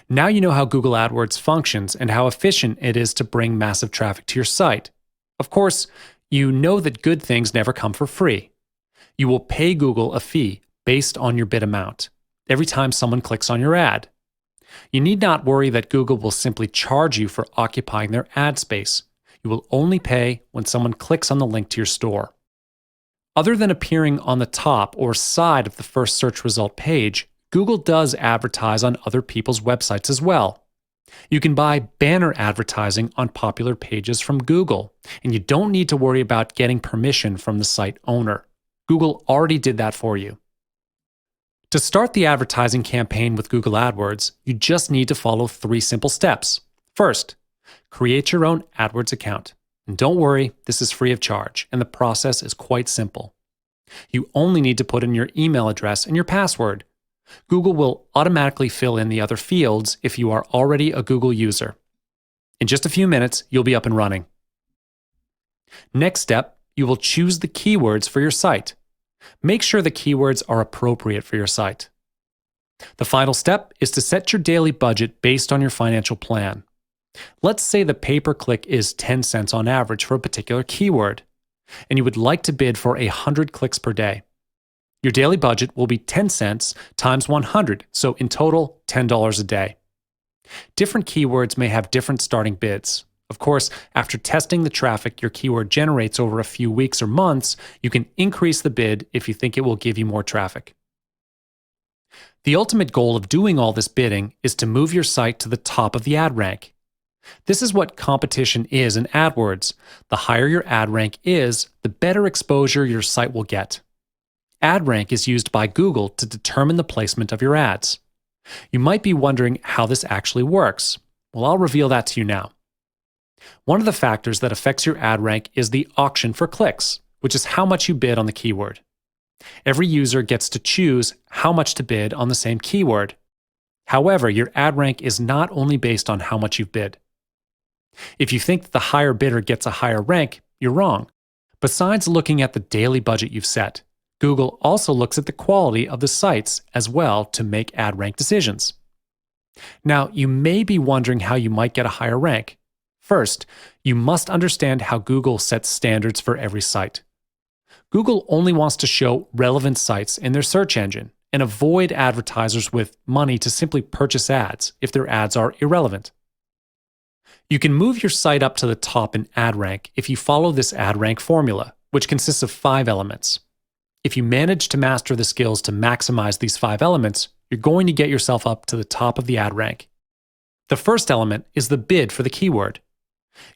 Speaker 1: Now you know how Google AdWords functions and how efficient it is to bring massive traffic to your site. Of course, you know that good things never come for free. You will pay Google a fee based on your bid amount every time someone clicks on your ad. You need not worry that Google will simply charge you for occupying their ad space. You will only pay when someone clicks on the link to your store. Other than appearing on the top or side of the first search result page, Google does advertise on other people's websites as well. You can buy banner advertising on popular pages from Google, and you don't need to worry about getting permission from the site owner. Google already did that for you. To start the advertising campaign with Google AdWords, you just need to follow 3 simple steps. First, create your own AdWords account. And don't worry, this is free of charge, and the process is quite simple. You only need to put in your email address and your password. Google will automatically fill in the other fields if you are already a Google user. In just a few minutes, you'll be up and running. Next step, you will choose the keywords for your site. Make sure the keywords are appropriate for your site. The final step is to set your daily budget based on your financial plan. Let's say the pay-per-click is 10 cents on average for a particular keyword, and you would like to bid for 100 clicks per day. Your daily budget will be 10 cents times 100, so in total, $10 a day. Different keywords may have different starting bids. Of course, after testing the traffic your keyword generates over a few weeks or months, you can increase the bid if you think it will give you more traffic. The ultimate goal of doing all this bidding is to move your site to the top of the ad rank. This is what competition is in AdWords. The higher your ad rank is, the better exposure your site will get. Ad rank is used by Google to determine the placement of your ads. You might be wondering how this actually works. Well, I'll reveal that to you now. One of the factors that affects your ad rank is the auction for clicks, which is how much you bid on the keyword. Every user gets to choose how much to bid on the same keyword. However, your ad rank is not only based on how much you've bid. If you think that the higher bidder gets a higher rank, you're wrong. Besides looking at the daily budget you've set, Google also looks at the quality of the sites as well to make ad rank decisions. Now, you may be wondering how you might get a higher rank. First, you must understand how Google sets standards for every site. Google only wants to show relevant sites in their search engine and avoid advertisers with money to simply purchase ads if their ads are irrelevant. You can move your site up to the top in ad rank if you follow this ad rank formula, which consists of 5 elements. If you manage to master the skills to maximize these 5 elements, you're going to get yourself up to the top of the ad rank. The first element is the bid for the keyword.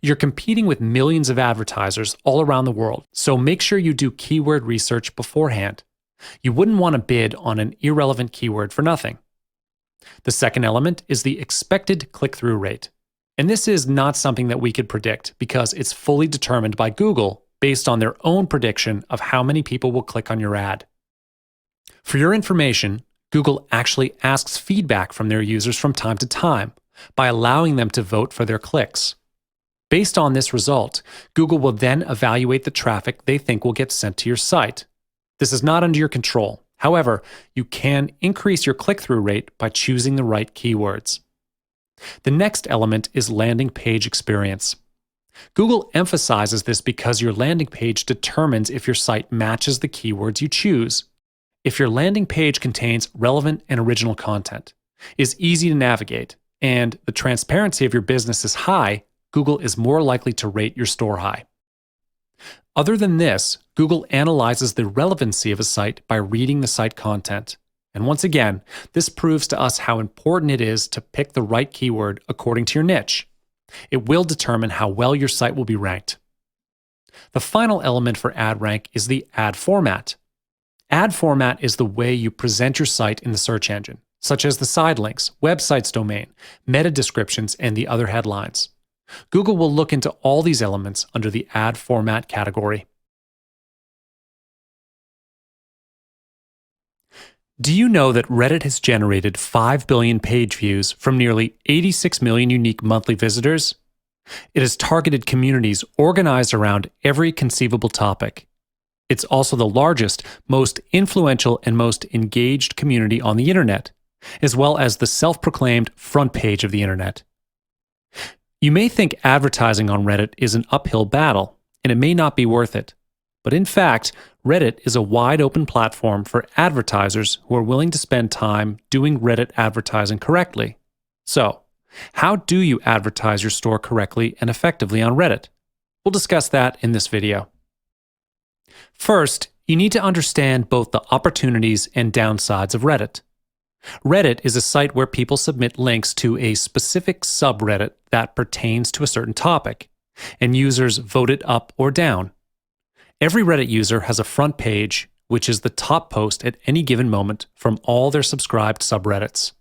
Speaker 1: You're competing with millions of advertisers all around the world, so make sure you do keyword research beforehand. You wouldn't want to bid on an irrelevant keyword for nothing. The second element is the expected click-through rate. And this is not something that we could predict because it's fully determined by Google based on their own prediction of how many people will click on your ad. For your information, Google actually asks feedback from their users from time to time by allowing them to vote for their clicks. Based on this result, Google will then evaluate the traffic they think will get sent to your site. This is not under your control. However, you can increase your click-through rate by choosing the right keywords. The next element is landing page experience. Google emphasizes this because your landing page determines if your site matches the keywords you choose. If your landing page contains relevant and original content, is easy to navigate, and the transparency of your business is high, Google is more likely to rate your store high. Other than this, Google analyzes the relevancy of a site by reading the site content. And once again, this proves to us how important it is to pick the right keyword according to your niche. It will determine how well your site will be ranked. The final element for ad rank is the ad format. Ad format is the way you present your site in the search engine, such as the side links, website's domain, meta descriptions, and the other headlines. Google will look into all these elements under the ad format category. Do you know that Reddit has generated 5 billion page views from nearly 86 million unique monthly visitors? It has targeted communities organized around every conceivable topic. It's also the largest, most influential, and most engaged community on the internet, as well as the self-proclaimed front page of the internet. You may think advertising on Reddit is an uphill battle, and it may not be worth it. But in fact, Reddit is a wide-open platform for advertisers who are willing to spend time doing Reddit advertising correctly. So, how do you advertise your store correctly and effectively on Reddit? We'll discuss that in this video. First, you need to understand both the opportunities and downsides of Reddit. Reddit is a site where people submit links to a specific subreddit that pertains to a certain topic, and users vote it up or down. Every Reddit user has a front page, which is the top post at any given moment from all their subscribed subreddits.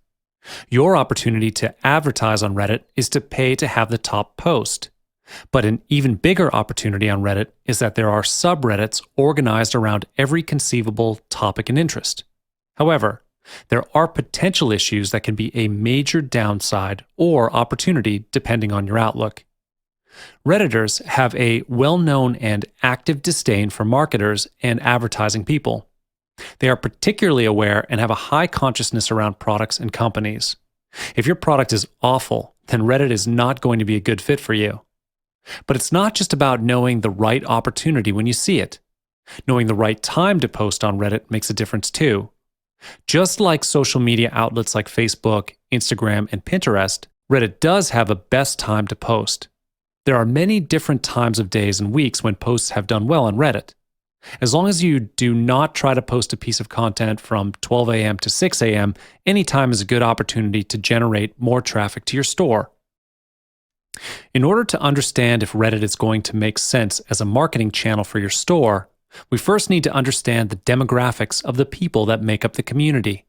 Speaker 1: Your opportunity to advertise on Reddit is to pay to have the top post. But an even bigger opportunity on Reddit is that there are subreddits organized around every conceivable topic and interest. However, there are potential issues that can be a major downside or opportunity depending on your outlook. Redditors have a well-known and active disdain for marketers and advertising people. They are particularly aware and have a high consciousness around products and companies. If your product is awful, then Reddit is not going to be a good fit for you. But it's not just about knowing the right opportunity when you see it. Knowing the right time to post on Reddit makes a difference too. Just like social media outlets like Facebook, Instagram, and Pinterest, Reddit does have a best time to post. There are many different times of days and weeks when posts have done well on Reddit. As long as you do not try to post a piece of content from 12 a.m. to 6 a.m., any time is a good opportunity to generate more traffic to your store. In order to understand if Reddit is going to make sense as a marketing channel for your store, we first need to understand the demographics of the people that make up the community.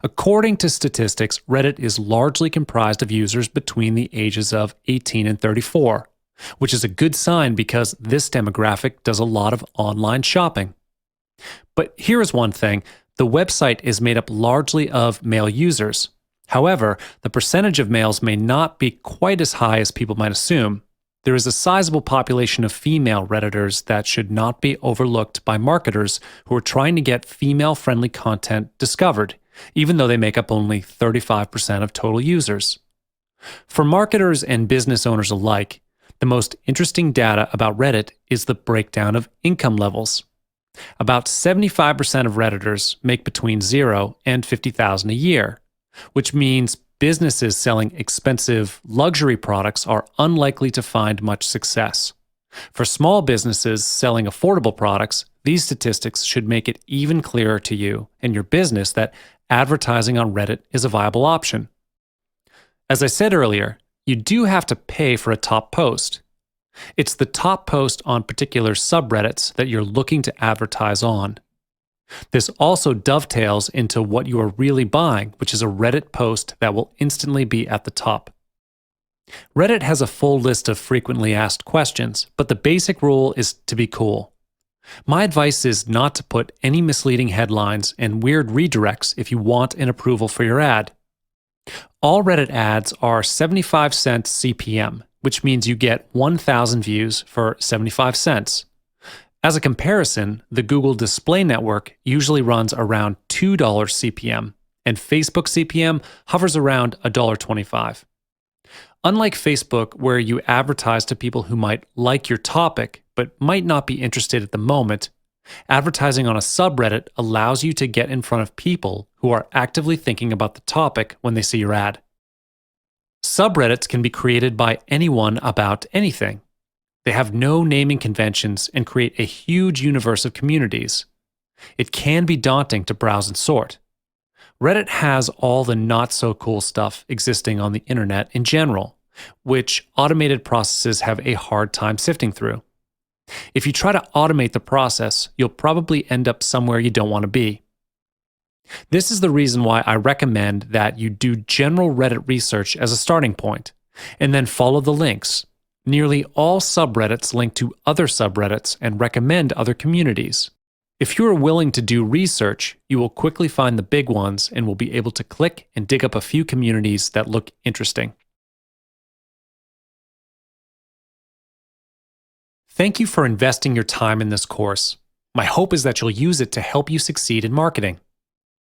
Speaker 1: According to statistics, Reddit is largely comprised of users between the ages of 18 and 34, which is a good sign because this demographic does a lot of online shopping. But here is one thing, the website is made up largely of male users. However, the percentage of males may not be quite as high as people might assume. There is a sizable population of female Redditors that should not be overlooked by marketers who are trying to get female-friendly content discovered, even though they make up only 35% of total users. For marketers and business owners alike, the most interesting data about Reddit is the breakdown of income levels. About 75% of Redditors make between $0 and $50,000 a year, which means businesses selling expensive luxury products are unlikely to find much success. For small businesses selling affordable products, these statistics should make it even clearer to you and your business that advertising on Reddit is a viable option. As I said earlier, you do have to pay for a top post. It's the top post on particular subreddits that you're looking to advertise on. This also dovetails into what you are really buying, which is a Reddit post that will instantly be at the top. Reddit has a full list of frequently asked questions, but the basic rule is to be cool. My advice is not to put any misleading headlines and weird redirects if you want an approval for your ad. All Reddit ads are 75 cents CPM, which means you get 1,000 views for 75 cents. As a comparison, the Google Display Network usually runs around $2 CPM, and Facebook CPM hovers around $1.25. Unlike Facebook, where you advertise to people who might like your topic but might not be interested at the moment, advertising on a subreddit allows you to get in front of people who are actively thinking about the topic when they see your ad. Subreddits can be created by anyone about anything. They have no naming conventions and create a huge universe of communities. It can be daunting to browse and sort. Reddit has all the not so cool stuff existing on the internet in general, which automated processes have a hard time sifting through. If you try to automate the process, you'll probably end up somewhere you don't want to be. This is the reason why I recommend that you do general Reddit research as a starting point, and then follow the links. Nearly all subreddits link to other subreddits and recommend other communities. If you are willing to do research, you will quickly find the big ones and will be able to click and dig up a few communities that look interesting. Thank you for investing your time in this course. My hope is that you'll use it to help you succeed in marketing.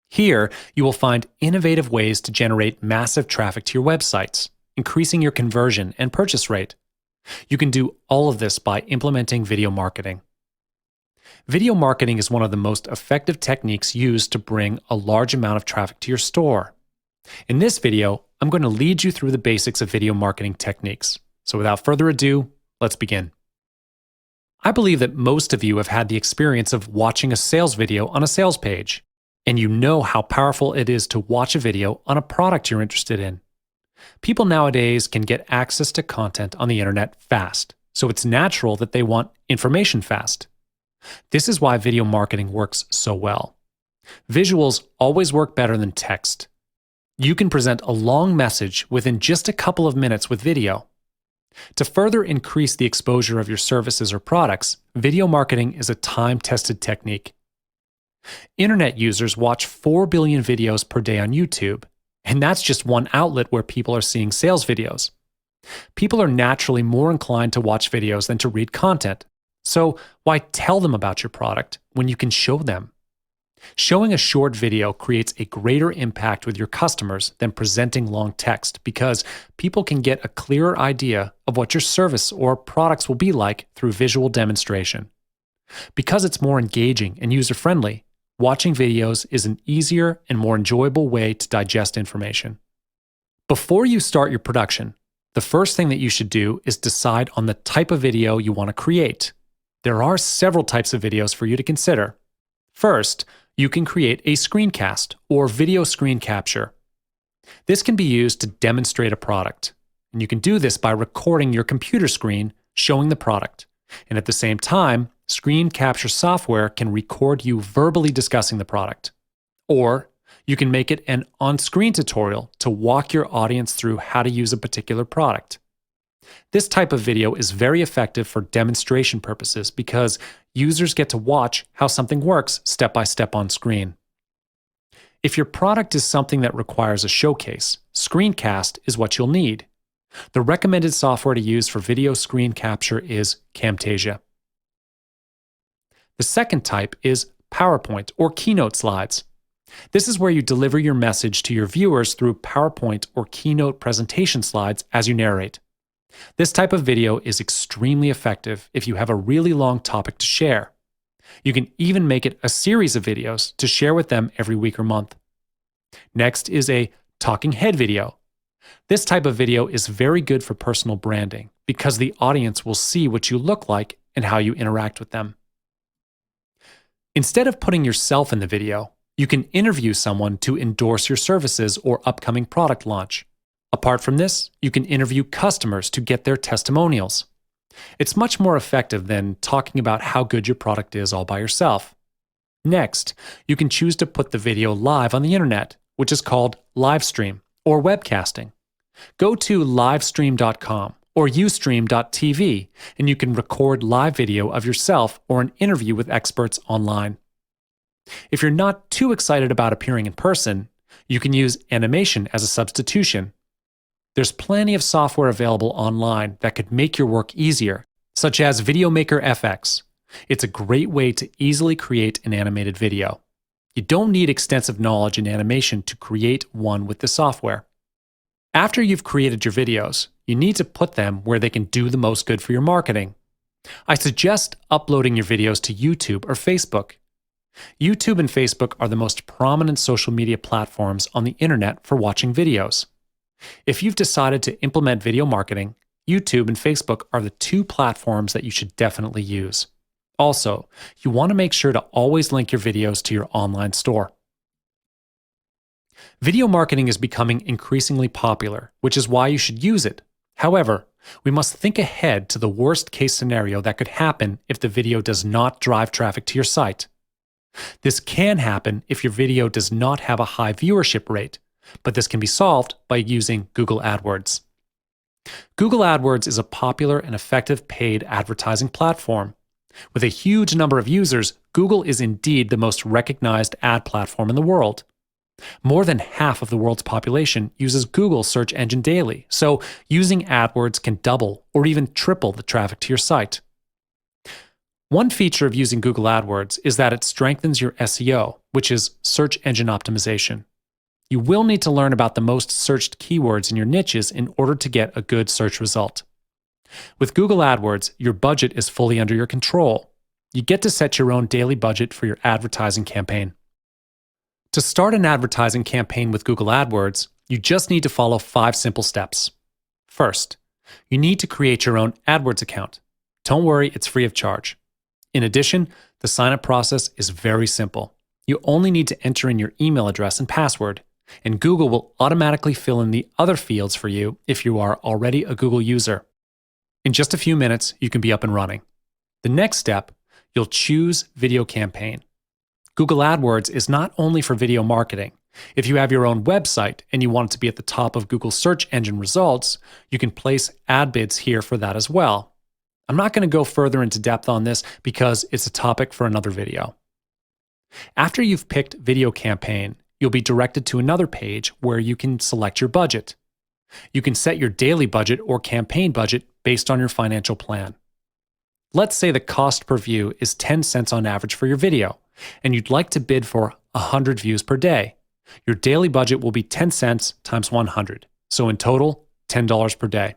Speaker 1: Here, you will find innovative ways to generate massive traffic to your websites, increasing your conversion and purchase rate. You can do all of this by implementing video marketing. Video marketing is one of the most effective techniques used to bring a large amount of traffic to your store. In this video, I'm going to lead you through the basics of video marketing techniques. So without further ado, let's begin. I believe that most of you have had the experience of watching a sales video on a sales page, and you know how powerful it is to watch a video on a product you're interested in. People nowadays can get access to content on the internet fast, so it's natural that they want information fast. This is why video marketing works so well. Visuals always work better than text. You can present a long message within just a couple of minutes with video. To further increase the exposure of your services or products, video marketing is a time-tested technique. Internet users watch 4 billion videos per day on YouTube, and that's just one outlet where people are seeing sales videos. People are naturally more inclined to watch videos than to read content, so why tell them about your product when you can show them? Showing a short video creates a greater impact with your customers than presenting long text because people can get a clearer idea of what your service or products will be like through visual demonstration. Because it's more engaging and user-friendly, watching videos is an easier and more enjoyable way to digest information. Before you start your production, the first thing that you should do is decide on the type of video you want to create. There are several types of videos for you to consider. First, you can create a screencast or video screen capture. This can be used to demonstrate a product, and you can do this by recording your computer screen showing the product, and at the same time, screen capture software can record you verbally discussing the product. Or you can make it an on-screen tutorial to walk your audience through how to use a particular product. This type of video is very effective for demonstration purposes because users get to watch how something works step by step on screen. If your product is something that requires a showcase, screencast is what you'll need. The recommended software to use for video screen capture is Camtasia. The second type is PowerPoint or Keynote slides. This is where you deliver your message to your viewers through PowerPoint or Keynote presentation slides as you narrate. This type of video is extremely effective if you have a really long topic to share. You can even make it a series of videos to share with them every week or month. Next is a talking head video. This type of video is very good for personal branding because the audience will see what you look like and how you interact with them. Instead of putting yourself in the video, you can interview someone to endorse your services or upcoming product launch. Apart from this, you can interview customers to get their testimonials. It's much more effective than talking about how good your product is all by yourself. Next, you can choose to put the video live on the internet, which is called live stream or webcasting. Go to livestream.com or ustream.tv, and you can record live video of yourself or an interview with experts online. If you're not too excited about appearing in person, you can use animation as a substitution. There's plenty of software available online that could make your work easier, such as VideoMaker FX. It's a great way to easily create an animated video. You don't need extensive knowledge in animation to create one with the software. After you've created your videos, you need to put them where they can do the most good for your marketing. I suggest uploading your videos to YouTube or Facebook. YouTube and Facebook are the most prominent social media platforms on the internet for watching videos. If you've decided to implement video marketing, YouTube and Facebook are the two platforms that you should definitely use. Also, you want to make sure to always link your videos to your online store. Video marketing is becoming increasingly popular, which is why you should use it. However, we must think ahead to the worst case scenario that could happen if the video does not drive traffic to your site. This can happen if your video does not have a high viewership rate, but this can be solved by using Google AdWords. Google AdWords is a popular and effective paid advertising platform. With a huge number of users, Google is indeed the most recognized ad platform in the world. More than half of the world's population uses Google search engine daily, so using AdWords can double or even triple the traffic to your site. One feature of using Google AdWords is that it strengthens your SEO, which is search engine optimization. You will need to learn about the most searched keywords in your niches in order to get a good search result. With Google AdWords, your budget is fully under your control. You get to set your own daily budget for your advertising campaign. To start an advertising campaign with Google AdWords, you just need to follow 5 simple steps. First, you need to create your own AdWords account. Don't worry, it's free of charge. In addition, the sign-up process is very simple. You only need to enter in your email address and password, and Google will automatically fill in the other fields for you if you are already a Google user. In just a few minutes, you can be up and running. The next step, you'll choose Video Campaign. Google AdWords is not only for video marketing. If you have your own website and you want it to be at the top of Google search engine results, you can place ad bids here for that as well. I'm not going to go further into depth on this because it's a topic for another video. After you've picked Video Campaign, you'll be directed to another page where you can select your budget. You can set your daily budget or campaign budget based on your financial plan. Let's say the cost per view is 10 cents on average for your video, and you'd like to bid for 100 views per day. Your daily budget will be 10 cents times 100, so in total, $10 per day.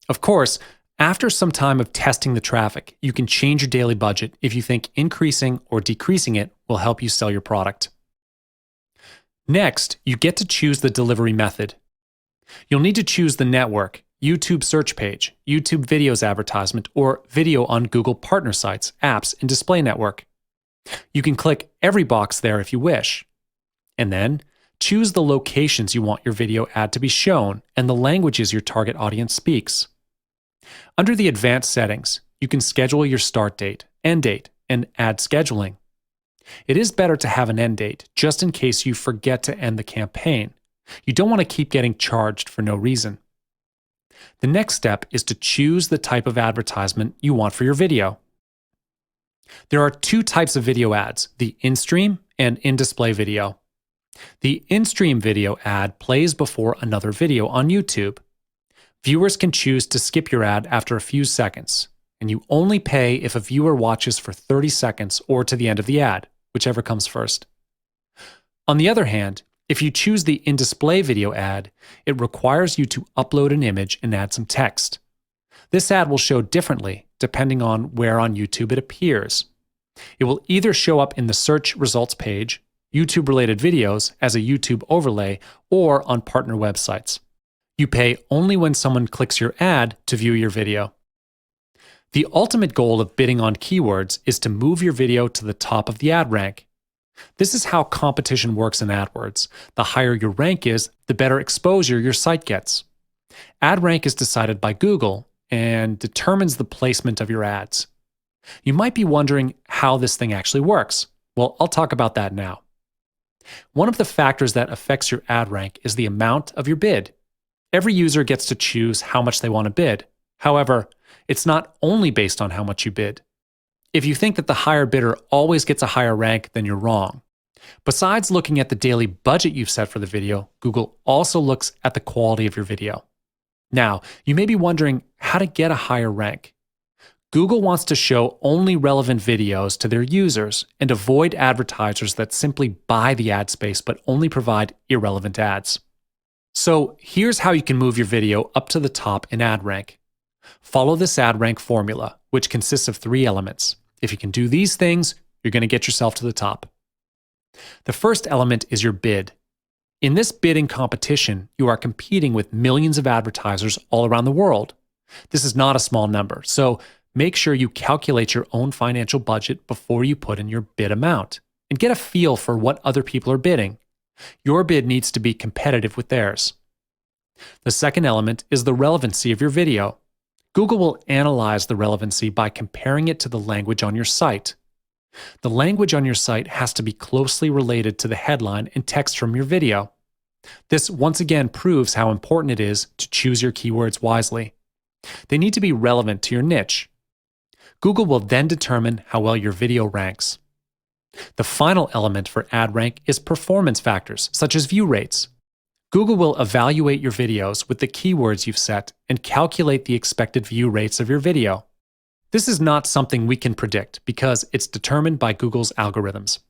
Speaker 1: Of course, after some time of testing the traffic, you can change your daily budget if you think increasing or decreasing it will help you sell your product. Next, you get to choose the delivery method. You'll need to choose the network, YouTube search page, YouTube videos advertisement, or video on Google partner sites, apps, and display network. You can click every box there if you wish. And then, choose the locations you want your video ad to be shown and the languages your target audience speaks. Under the advanced settings, you can schedule your start date, end date, and ad scheduling. It is better to have an end date just in case you forget to end the campaign. You don't want to keep getting charged for no reason. The next step is to choose the type of advertisement you want for your video. There are 2 types of video ads, the in-stream and in-display video. The in-stream video ad plays before another video on YouTube. Viewers can choose to skip your ad after a few seconds, and you only pay if a viewer watches for 30 seconds or to the end of the ad, whichever comes first. On the other hand, if you choose the in-display video ad, it requires you to upload an image and add some text. This ad will show differently depending on where on YouTube it appears. It will either show up in the search results page, YouTube-related videos as a YouTube overlay, or on partner websites. You pay only when someone clicks your ad to view your video. The ultimate goal of bidding on keywords is to move your video to the top of the ad rank. This is how competition works in AdWords. The higher your rank is, the better exposure your site gets. Ad rank is decided by Google and determines the placement of your ads. You might be wondering how this thing actually works. Well, I'll talk about that now. One of the factors that affects your ad rank is the amount of your bid. Every user gets to choose how much they want to bid. However, it's not only based on how much you bid. If you think that the higher bidder always gets a higher rank, then you're wrong. Besides looking at the daily budget you've set for the video, Google also looks at the quality of your video. Now, you may be wondering how to get a higher rank. Google wants to show only relevant videos to their users and avoid advertisers that simply buy the ad space but only provide irrelevant ads. So here's how you can move your video up to the top in ad rank. Follow this ad rank formula, which consists of 3 elements. If you can do these things, you're going to get yourself to the top. The first element is your bid. In this bidding competition, you are competing with millions of advertisers all around the world. This is not a small number, so make sure you calculate your own financial budget before you put in your bid amount and get a feel for what other people are bidding. Your bid needs to be competitive with theirs. The second element is the relevancy of your video. Google will analyze the relevancy by comparing it to the language on your site. The language on your site has to be closely related to the headline and text from your video. This once again proves how important it is to choose your keywords wisely. They need to be relevant to your niche. Google will then determine how well your video ranks. The final element for ad rank is performance factors, such as view rates. Google will evaluate your videos with the keywords you've set and calculate the expected view rates of your video. This is not something we can predict because it's determined by Google's algorithms.